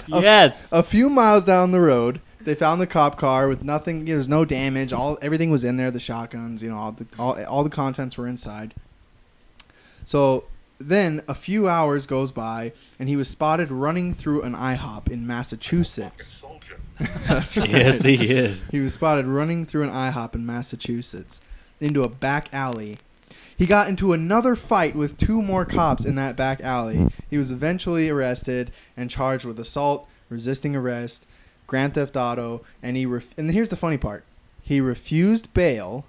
Yes. A few miles down the road, they found the cop car with nothing. There was no damage. Everything was in there. The shotguns, all the contents were inside. So then a few hours goes by, and he was spotted running through an IHOP in Massachusetts. Soldier. That's right. Yes, he is. He was spotted running through an IHOP in Massachusetts into a back alley. He got into another fight with 2 more cops in that back alley. He was eventually arrested and charged with assault, resisting arrest, grand theft auto, and and here's the funny part. He refused bail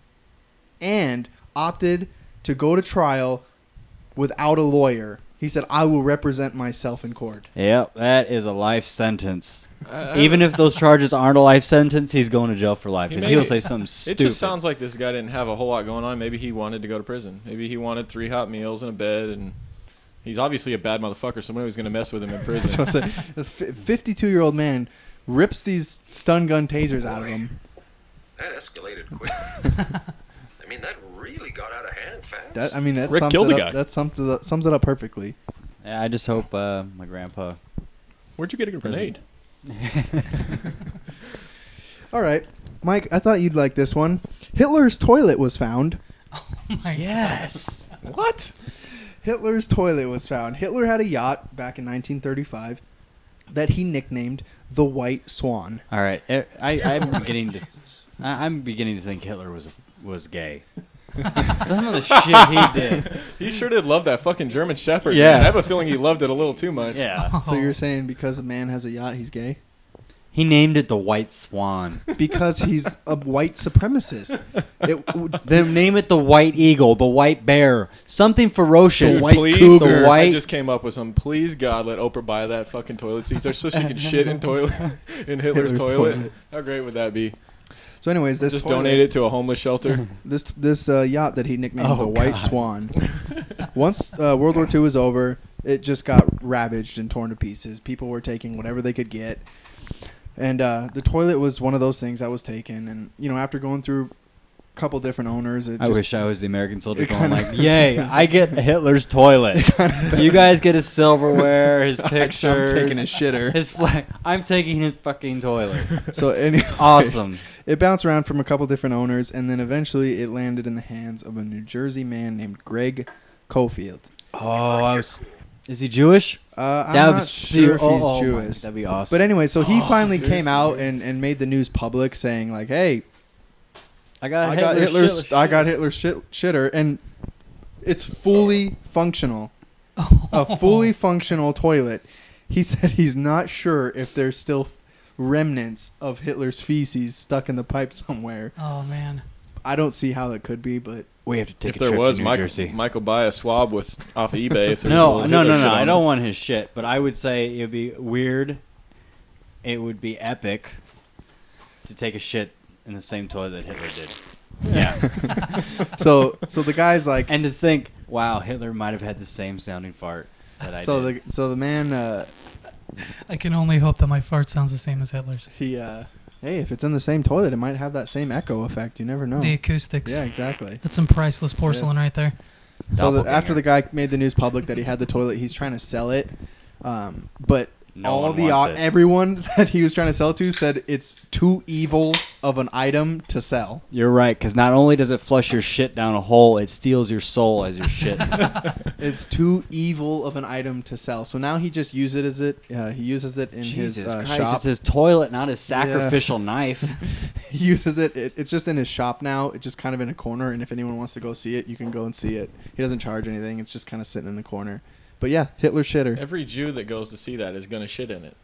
and opted to go to trial without a lawyer. He said, "I will represent myself in court." Yep, that is a life sentence. Even if those charges aren't a life sentence, he's going to jail for life because he'll say something It stupid. just sounds like this guy didn't have a whole lot going on. Maybe he wanted to go to prison. Maybe he wanted 3 hot meals and a bed, and he's obviously a bad motherfucker. Somebody was going to mess with him in prison. So a 52-year-old man rips these stun gun tasers out of him. That escalated quick. I mean, that really got out of hand fast. That Rick sums killed it the up. guy. That sums it up perfectly. Yeah, I just hope my grandpa. Where'd you get a grenade? All right, Mike, I thought you'd like this one. Hitler's toilet was found. Yes. What? Hitler's toilet was found. Hitler had a yacht back in 1935 that he nicknamed the White Swan. All right, I'm beginning to think Hitler was gay. Some of the shit he did. He sure did love that fucking German Shepherd. Yeah. Man. I have a feeling he loved it a little too much. Yeah. So you're saying because a man has a yacht, he's gay? He named it the White Swan. Because he's a white supremacist. Then name it the White Eagle, the White Bear, something ferocious. The White Please, Cougar. The white- I just came up with some. Please, God, let Oprah buy that fucking toilet seat so she can shit in Hitler's Hitler's toilet. toilet. How great would that be? So anyways, this Just toilet, donate it to a homeless shelter. This yacht that he nicknamed Oh, the White God. Swan. Once World War II was over, it just got ravaged and torn to pieces. People were taking whatever they could get. And the toilet was one of those things that was taken. And, after going through a couple different owners, I wish I was the American soldier it going kinda- like, yay, I get Hitler's toilet. You guys get his silverware, his pictures. I'm taking his shitter. His flag. I'm taking his fucking toilet. So anyways, Awesome. It bounced around from a couple different owners, and then eventually it landed in the hands of a New Jersey man named Greg Cofield. Oh, is he Jewish? I'm That not would sure if he's my- Jewish. that'd be awesome. But anyway, so he finally came seriously, out dude. and made the news public saying like, "Hey, I got I got Hitler's shitter, and it's fully functional, a fully functional toilet." He said he's not sure if there's still remnants of Hitler's feces stuck in the pipe somewhere. Oh man. I don't see how it could be, but We have to take If a there trip was, to New Jersey. Michael buy a swab off of eBay. If there's No. a little Hitler shit I on don't it. want his shit, but I would say it would be weird. It would be epic to take a shit in the same toilet that Hitler did. Yeah. so the guy's like, And to think, wow, Hitler might have had the same sounding fart that I did. so the man I can only hope that my fart sounds the same as Hitler's. hey, if it's in the same toilet, it might have that same echo effect. You never know. The acoustics. Yeah, exactly. That's some priceless porcelain right there. So Doppelganger. after the guy made the news public that he had the toilet, he's trying to sell it, but No all one the wants it. everyone that he was trying to sell to said it's too evil of an item to sell. You're right, because not only does it flush your shit down a hole, it steals your soul as your shit. It's too evil of an item to sell. So now he just uses it. He uses it in Jesus his Christ, shop. it's his toilet, not his sacrificial knife. He uses it. It's just in his shop now. It's just kind of in a corner, and if anyone wants to go see it, you can go and see it. He doesn't charge anything. It's just kind of sitting in the corner. But yeah, Hitler shitter. Every Jew that goes to see that is going to shit in it.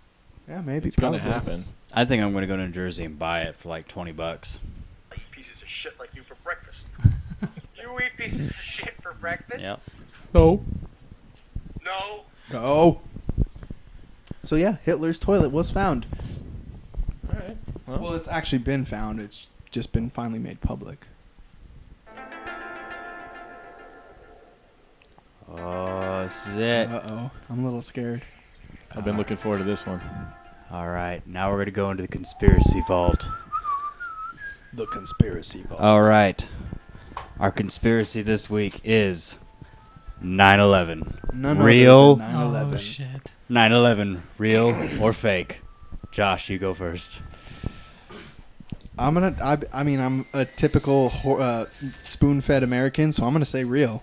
Yeah, maybe It's going to probably. happen. I think I'm going to go to New Jersey and buy it for like $20. I eat pieces of shit like you for breakfast. You eat pieces of shit for breakfast? Yep. No. No. Oh. So yeah, Hitler's toilet was found. All right. Well, it's actually been found. It's just been finally made public. Oh, this is it. Uh-oh. I'm a little scared. I've been looking forward to this one. All right, now we're going to go into the conspiracy vault. The conspiracy vault. All right. Our conspiracy this week is 9/11. None Real. other than 9/11. Oh shit. 9/11, real or fake? Josh, you go first. I'm a typical spoon-fed American, so I'm gonna say real.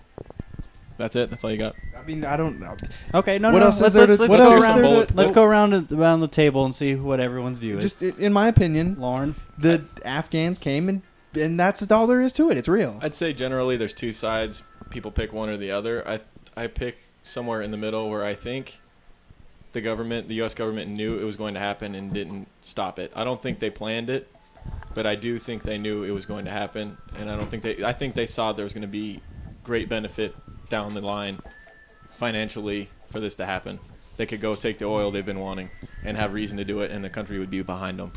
That's it. That's all you got. I mean, I don't know. Okay, no, What no. else is Let's there to- let's what go else is around. there to- Let's go around the table and see what everyone's view is. Just in my opinion, Lorne. the Afghans came and that's all there is to it. It's real. I'd say generally there's two sides. People pick one or the other. I pick somewhere in the middle where I think the U.S. government knew it was going to happen and didn't stop it. I don't think they planned it, but I do think they knew it was going to happen, and I think they saw there was going to be great benefit down the line financially for this to happen. They could go take the oil they've been wanting and have reason to do it, and the country would be behind them.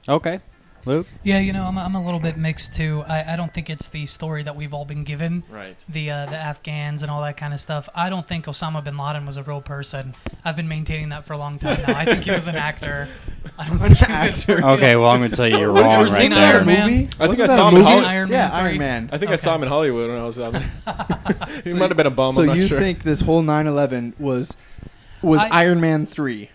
Okay. Luke? Yeah, I'm a little bit mixed too. I don't think it's the story that we've all been given. Right. The Afghans and all that kind of stuff. I don't think Osama bin Laden was a real person. I've been maintaining that for a long time now. I think he was an actor. I don't think he was real. Okay, well, I'm going to tell you you're Have you wrong ever right seen there. Iron Man? Movie? I think Wasn't I that saw a him movie? in Iron Man Yeah, 3? Iron Man. I think I saw him in Hollywood when I was out there. He might have been a bum. So I'm not you sure. think this whole 9/11 was I- Iron Man 3?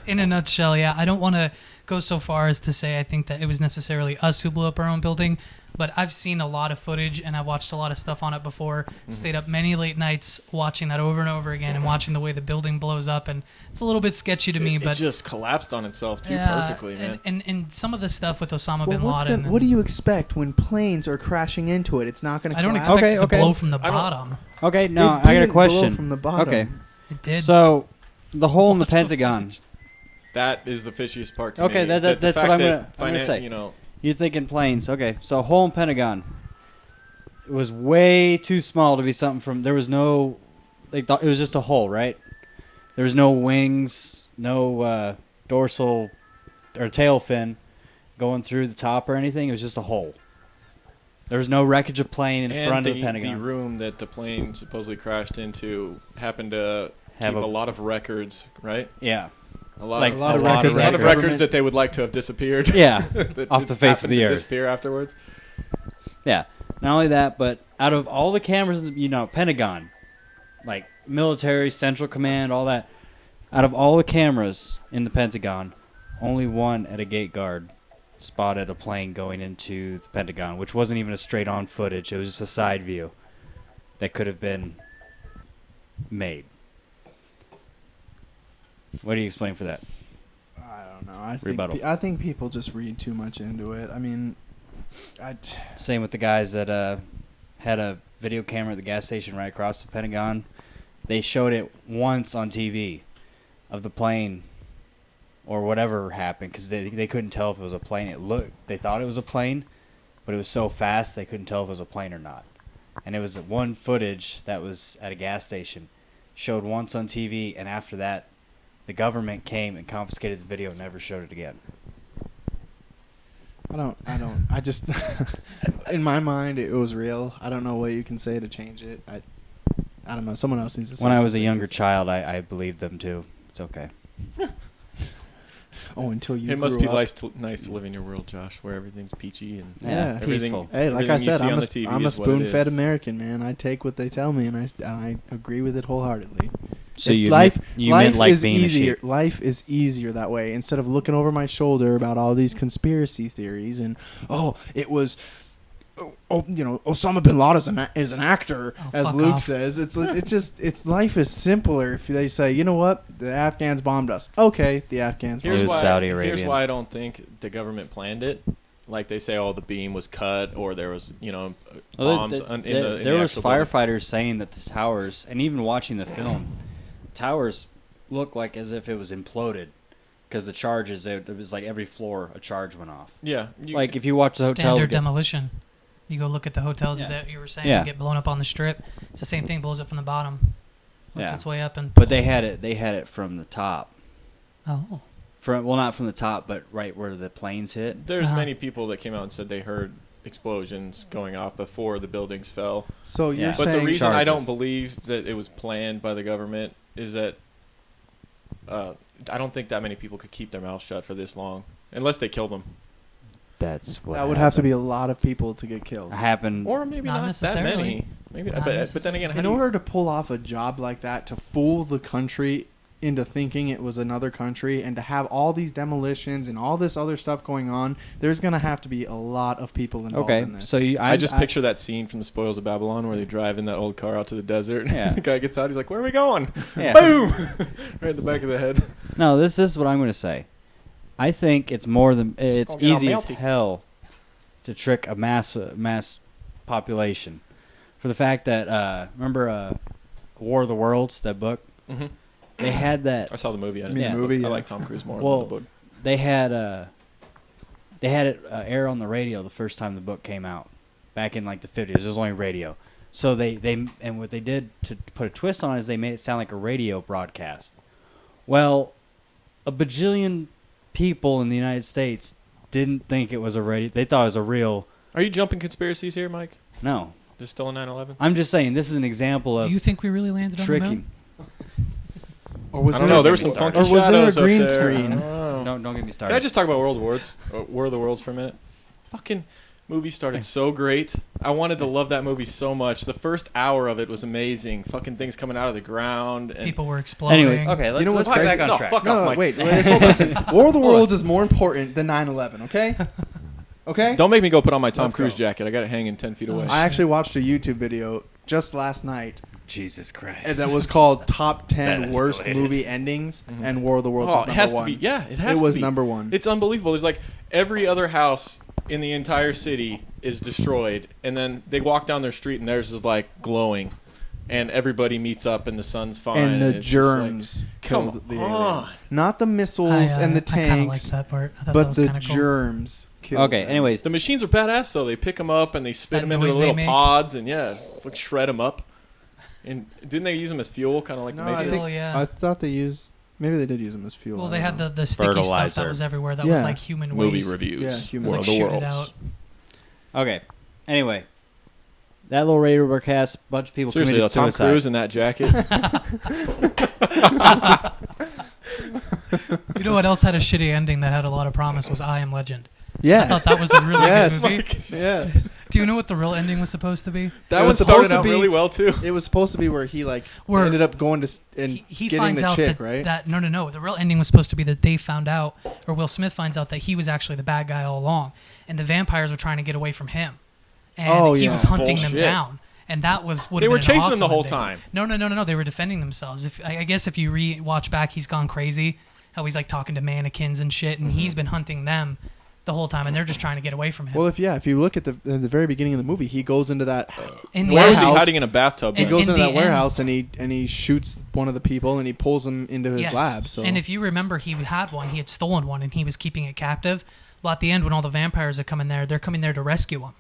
In a nutshell, yeah. I don't want to go so far as to say I think that it was necessarily us who blew up our own building, but I've seen a lot of footage and I've watched a lot of stuff on it before. Stayed up many late nights watching that over and over again and watching the way the building blows up, and it's a little bit sketchy to me. It But just collapsed on itself too yeah, perfectly, man. and some of the stuff with Osama Well, bin Laden. what do you expect when planes are crashing into it? It's not going to. I don't collapse. expect it to Okay. blow from the I don't- bottom. Okay, no, It I got a didn't blow question. from the bottom. Okay, It did. so the hole in the Watch the Pentagon. footage. That is the fishiest part to Okay, me. that's the what fact I'm that gonna say. You know, You're thinking planes. Okay, so hole in Pentagon. It was way too small to be something from. There was no, it was just a hole, right? There was no wings, no dorsal or tail fin going through the top or anything. It was just a hole. There was no wreckage of plane in and front of the the Pentagon. room that the plane supposedly crashed into happened to Have keep a- a lot of records, right? Yeah, A lot Like, of a lot of records. records A lot of that records government- that they would like to have disappeared. yeah, that off the face of happened the to earth. disappear afterwards. yeah. Not only that, but out of all the cameras, Pentagon, like military, Central Command, all that. Out of all the cameras in the Pentagon, only one at a gate guard spotted a plane going into the Pentagon, which wasn't even a straight-on footage. It was just a side view that could have been made. What do you explain for that? I don't know. I Rebuttal. think I think people just read too much into it. I mean, Same with the guys that had a video camera at the gas station right across the Pentagon. They showed it once on TV of the plane or whatever happened because they couldn't tell if it was a plane. They thought it was a plane, but it was so fast they couldn't tell if it was a plane or not. And it was one footage that was at a gas station, showed once on TV, and after that, the government came and confiscated the video and never showed it again. I just in my mind it was real. I don't know what you can say to change it. I don't know. Someone else needs to say When I was a something. younger child, I believed them too. It's okay. Oh, until you It must grew be up. nice to live in your world, Josh, where everything's peachy and Yeah. everything. Peaceful. Hey, like everything I you said, see on I'm the TV a is what it spoon-fed is. American, man. I take what they tell me, and I agree with it wholeheartedly. So It's you life meant like is being easier. a sheep. Life is easier that way. Instead of looking over my shoulder about all these conspiracy theories and it was. Osama bin Laden is an actor, as fuck Luke off. says. It's life is simpler if they say, you know what, the Afghans bombed us. Okay, the Afghans bombed It us. was Saudi Arabian. Here's why I don't think the government planned it. Like they say, the beam was cut, or there was, bombs in the there was actual building. firefighters saying that the towers, and even watching the film, towers looked like as if it was imploded because the charges. It was like every floor a charge went off. Yeah, Like if you watch the hotels, Standard demolition. You go look at the hotels Yeah. that you were saying Yeah. get blown up on the strip. It's the same thing. Blows up from the bottom. Works Yeah. its way up and. but they had it from the top. Oh. Not from the top, but right where the planes hit. there's Uh-huh. many people that came out and said they heard explosions going off before the buildings fell. So you're Yeah. But the saying reason I charges. don't believe that it was planned by the government is that I don't think that many people could keep their mouth shut for this long, unless they killed them. That's what That would have to be a lot of people to get killed. happened. Or maybe Not not that necessarily. many. Maybe, Not but then again, how In do you- order to pull off a job like that, to fool the country into thinking it was another country, and to have all these demolitions and all this other stuff going on, there's going to have to be a lot of people involved Okay, in this. so I just picture that scene from the Spoils of Babylon where they drive in that old car out to the desert. Yeah. The guy gets out. He's like, "Where are we going?" Yeah. Boom! Right in the back of the head. No, this is what I'm going to say. I think it's more than it's Oh, get all easy as melty. hell to trick a mass population for the fact that remember War of the Worlds, that book. Mm-hmm. They had that. I saw the movie. I didn't You see mean the the movie, book. I yeah. like Tom Cruise more Well, than the book. They had it air on the radio the first time the book came out, back in like the 50s. It was only radio. So they and what they did to put a twist on it is they made it sound like a radio broadcast. Well, a bajillion people in the United States didn't think it was a radio. They thought it was a real. Are you jumping conspiracies here, Mike? No, Just still a 9/11? I'm just saying this is an example Do of you think we really landed on the tricking. moon? or was I don't there, know. There was some started. funky Or was there a shadows up green there. screen? I don't know. Don't get me started. Can I just talk about War of the Worlds for a minute? Fucking movie started so great. I wanted to love that movie so much. The first hour of it was amazing. Fucking things coming out of the ground. And People were exploding. Anyway, okay, let's, You know let's what's get crazy? back on No, track. fuck No, off, no, Mike. wait. Listen. War of the Worlds is more important than 9/11. Okay. Okay. Don't make me go put on my Tom Let's Cruise go. jacket. I got it hanging 10 feet away. Oh, I actually watched a YouTube video just last night Jesus Christ. and that was called "Top 10 That Worst escalated. Movie Endings," and War of the Worlds was it number has one. to be. Yeah, it has It to was be. number one. It's unbelievable. There's like every other house in the entire city is destroyed, and then they walk down their street and theirs is like glowing, and everybody meets up and the sun's fine. and the it's just like, germs come killed the on. aliens. Not the missiles and the I kind of liked tanks, that part. I thought that but was the kind of cool. germs killed Okay, them. anyways. The machines are badass though. They pick them up and they spit That them into the noise they little make. pods and like shred them up. And didn't they use them as fuel, kind of like No, the I Matrix? think Fuel, yeah. I thought they used. Maybe they did use them as fuel. Well, I they don't had know. the sticky stuff Fertilizer. that was everywhere. That was Yeah. like human Movie waste. reviews. Yeah, It human was War like of the shoot it Worlds. out. Okay. Anyway, that little radio broadcast, bunch of people Seriously, though, committed Tom suicide. Cruise in that jacket. You know what else had a shitty ending that had a lot of promise was I Am Legend. Yeah. I thought that was a really Yes. good movie. Yes. Do you know what the real ending was supposed to be? That It one was started supposed to out be- really well too. It was supposed to be where he Where ended up going to and He getting finds the out chick, that, right? that no. The real ending was supposed to be that they found out, or Will Smith finds out that he was actually the bad guy all along, and the vampires were trying to get away from him, and Oh, he yeah. was hunting them Bullshit. down, and that was would They have were been an chasing them the awesome whole ending. time. No. They were defending themselves. If I guess if you watch back, he's gone crazy. How he's like talking to mannequins and shit, and he's been hunting them the whole time, and they're just trying to get away from him. Well, if you look at the very beginning of the movie, he goes into that in the Where was he warehouse. hiding in a bathtub? he In- then? goes in into the that end- warehouse and he shoots one of the people and he pulls them into his Yes. lab. So And if you remember, he had one. He had stolen one, and he was keeping it captive. Well, at the end, when all the vampires are coming there, they're coming there to rescue him,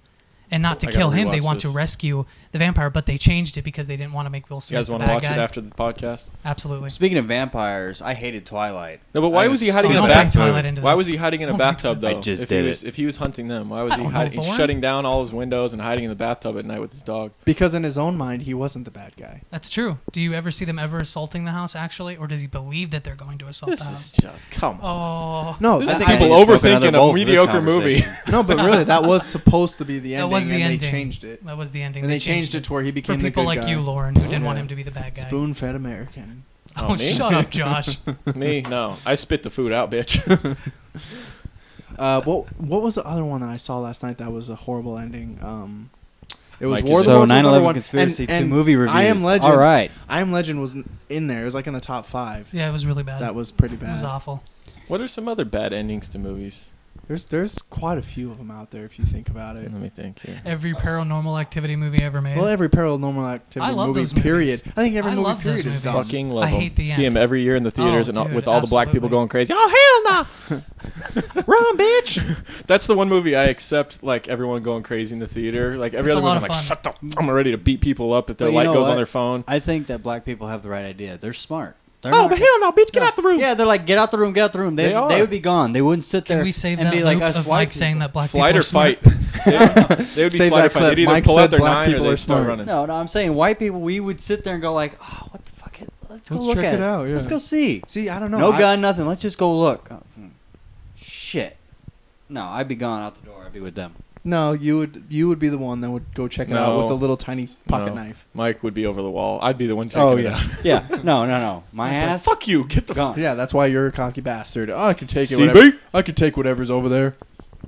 and not to I gotta kill him. They rewatch want to this. rescue the vampire, but they changed it because they didn't want to make Will You Smith guys the want to bad watch guy. it after the podcast? Absolutely. Speaking of vampires, I hated Twilight. No, but why I was he hiding in a Don't bring bathtub? Twilight into Why this. was he hiding in a Don't bring bathtub though? I just if did he was, it. if he was hunting them, why was I he don't know, hiding? He's Lorne? shutting down all his windows and hiding in the bathtub at night with his dog. because in his own mind, he wasn't the bad guy. That's true. Do you ever see them ever assaulting the house, actually? Or does he believe that they're going to assault This the is house? just come on. Oh. No, This I is think people I just broke another overthinking a bolt for this mediocre movie. conversation. no, but really, that was supposed to be the That ending, was the and ending. they changed it. That was the ending. And they changed it to where he for became the people good like guy. you, Lauren, who didn't want Yeah. him to be the bad guy. Spoon-fed American. Oh, me? shut up, Josh. Me, no. I spit the food out, bitch. What was the other one that I saw last night that was a horrible ending? It was Mike, War of the So Worlds was number 9/11 one. conspiracy, And- 2 and movie reviews. I Am Legend. All right. I Am Legend was in there. It was like in the top 5. Yeah, it was really bad. That was pretty It bad. was awful. What are some other bad endings to movies? There's quite a few of them out there if you think about it. Let me think here. Every paranormal activity movie ever made. Well, every paranormal activity I love movie, those period. movies. I think every I movie love those period is movies. dumb. Fucking love I them. hate the See end. them every year in the theaters Oh, and dude, with all the black people absolutely. going crazy. Oh, hell no! Run, bitch! That's the one movie I accept, like, everyone going crazy in the theater. Like, every It's a other lot movie, I'm of like, fun. shut the... I'm ready to beat people up if their But you light know goes on what? their phone. I think that black people have the right idea. They're smart. They're Oh, not but hell no, bitch, get out the room! Yeah, they're like, get out the room, get out the room. They are. They would be gone. They wouldn't sit there Can we save and that be like loop us of white Mike saying that black Flight people or are smart? fight. They would be Save flight that or fight. clip. They'd either Mike pull said out their black 9 or people they'd are start smart. running. No, I'm saying white people, we would sit there and go like, oh, what the fuck? Let's go Let's look check at it out, yeah. Let's go see. See, I don't know. No I- gun, nothing. Let's just go look. Oh, shit. No, I'd be gone out the door. I'd be with them. No, you would be the one that would go check it out with No. a little tiny pocket No. knife. Mike would be over the wall. I'd be the one taking Oh, it yeah. out. Yeah. No. My ass. Fuck you. Get the Gone. Yeah, that's why you're a cocky bastard. Oh, I can take it. CB? Whatever. I can take whatever's over there.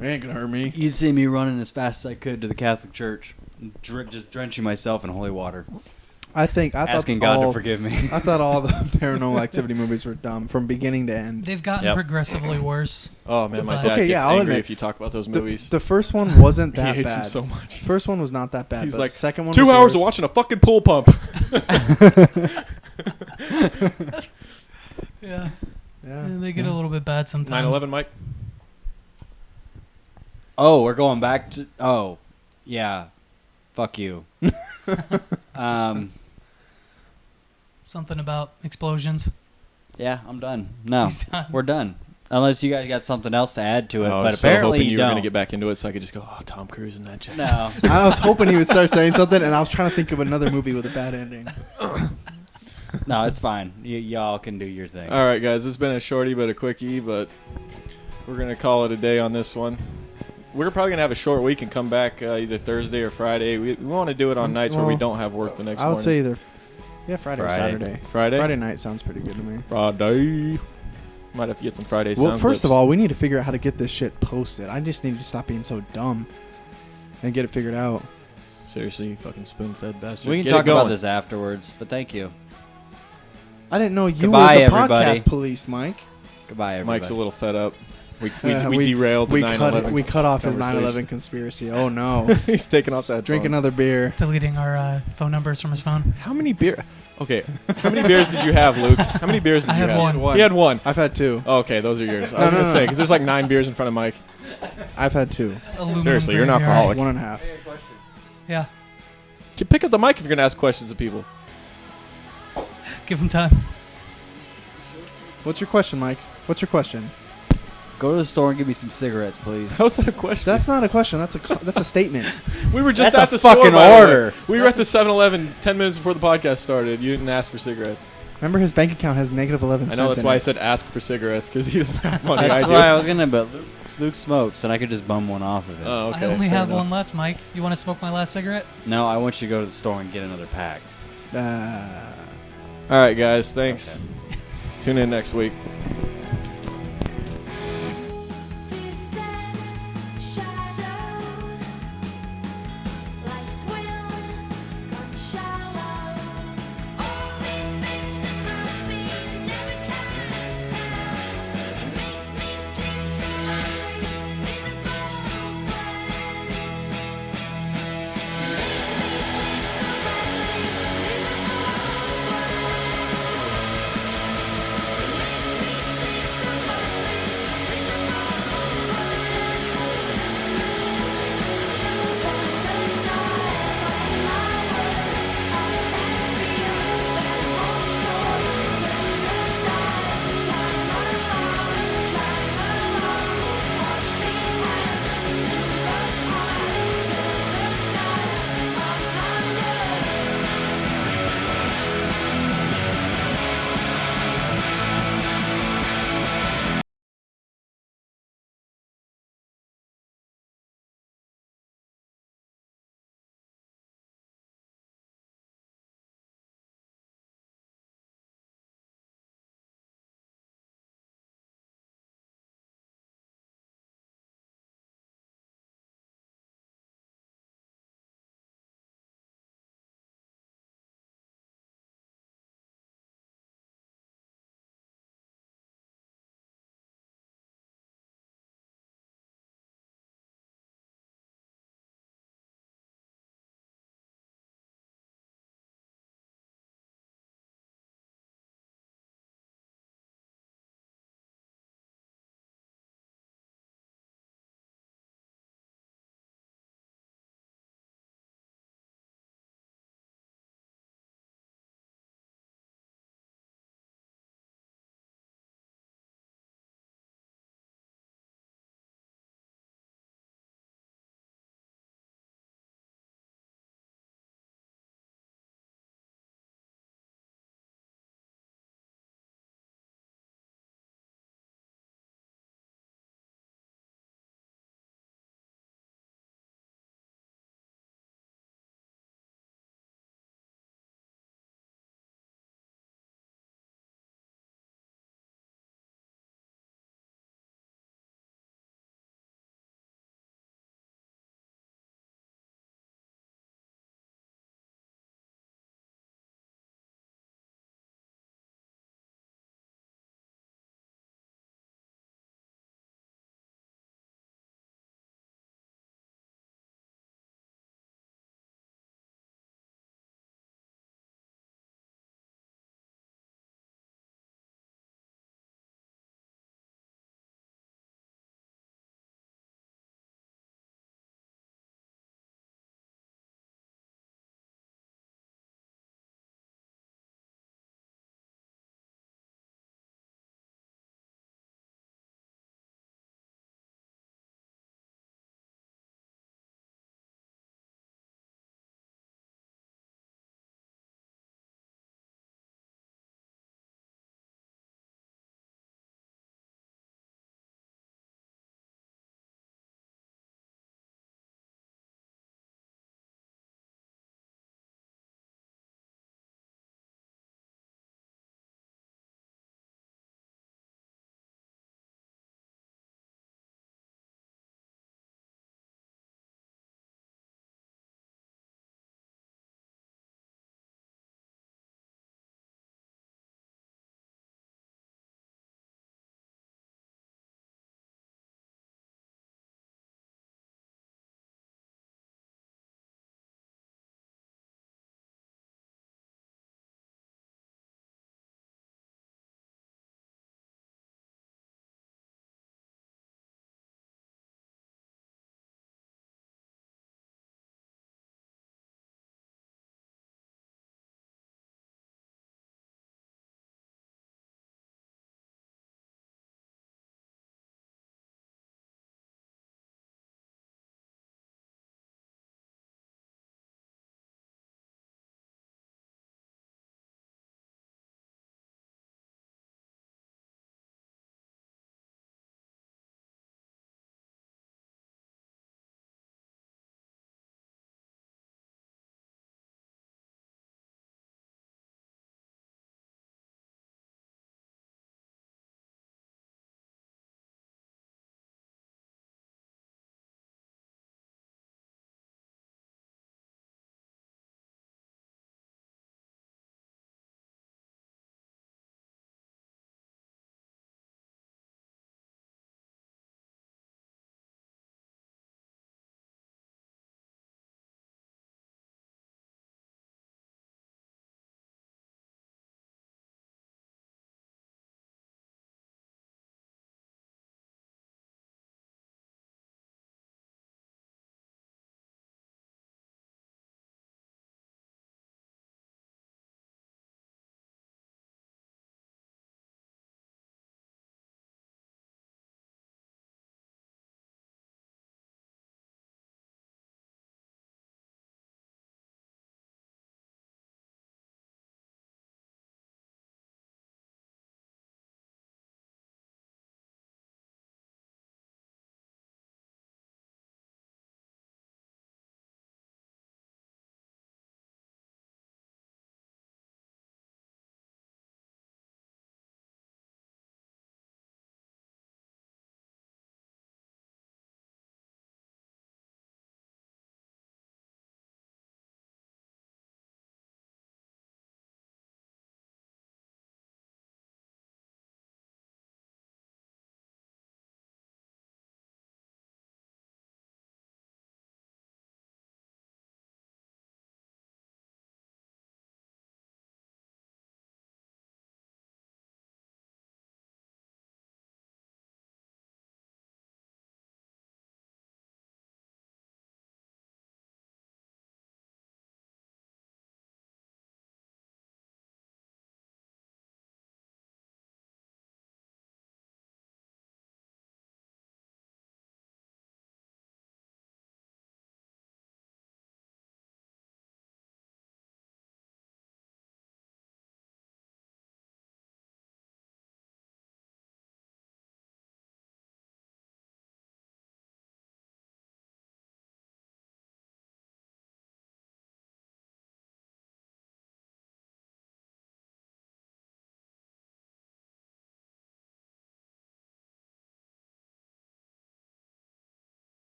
It ain't gonna hurt me. You'd see me running as fast as I could to the Catholic Church, just drenching myself in holy water, I thought asking God to forgive me. I thought all the Paranormal Activity movies were dumb from beginning to end. They've gotten Yep. progressively worse. Oh man, my Okay, dad gets yeah, I'll angry admit, if you talk about those movies. The first one wasn't he that hates bad. them so much. First one was not that bad. He's but like, the second one 2 was hours worse. of watching a fucking pool pump. Yeah. Yeah, They get a little bit bad sometimes. 9/11, Mike. Oh, we're going back to. Oh, yeah. Fuck you. Something about explosions. Yeah, I'm done. No, He's done. we're done. Unless you guys got something else to add to it, I but was so apparently hoping you you were don't. going to get back into it so I could just go, oh, Tom Cruise and that jet. No. I was hoping he would start saying something, and I was trying to think of another movie with a bad ending. No, it's fine. Y'all can do your thing. All right, guys, it's been a shorty but a quickie, but we're going to call it a day on this one. We're probably going to have a short week and come back either Thursday or Friday. We want to do it on nights where we Well, don't have work the next I morning. would say either. Yeah, Friday or Friday. Saturday. Friday? Friday night sounds pretty good to me. Friday. Might have to get some Friday Well, sound first clips. of all, we need to figure out how to get this shit posted. I just need to stop being so dumb and get it figured out. Seriously, you fucking spoon-fed bastard. We can Get talk it going. about this afterwards, but thank you. I didn't know you Goodbye, were the everybody. podcast police, Mike. Goodbye, everybody. Mike's a little fed up. We We derailed the We 9/11 cut off his conversation. 9/11 conspiracy. Oh no! He's taking off that Drink phones. another beer. Deleting our phone numbers from his phone. How many beer? Okay, how many beers did you have, Luke? How many beers did I you had have? one. He had one. I've had two. Oh, okay, those are yours. I No, was no, gonna no. say because there's like 9 beers in front of Mike. I've had two. Aluminum Seriously, you're an graveyard. alcoholic. 1.5. Yeah. Pick up the mic if you're gonna ask questions of people. Give him time. What's your question, Mike? What's your question? Go to the store and give me some cigarettes, please. How's that a question? That's not a question. That's a statement. we were just That's at a the store, fucking by the way. order. We were at the 7-Eleven 10 minutes before the podcast started. You didn't ask for cigarettes. Remember, his bank account has -11 I cents. know that's in why I it. said ask for cigarettes because he doesn't have money. That's I why I do. was gonna, but Luke smokes, and I could just bum one off of it. Oh, okay. I only fair have enough. one left, Mike. You want to smoke my last cigarette? No, I want you to go to the store and get another pack. All right, guys. Thanks. Tune in next week.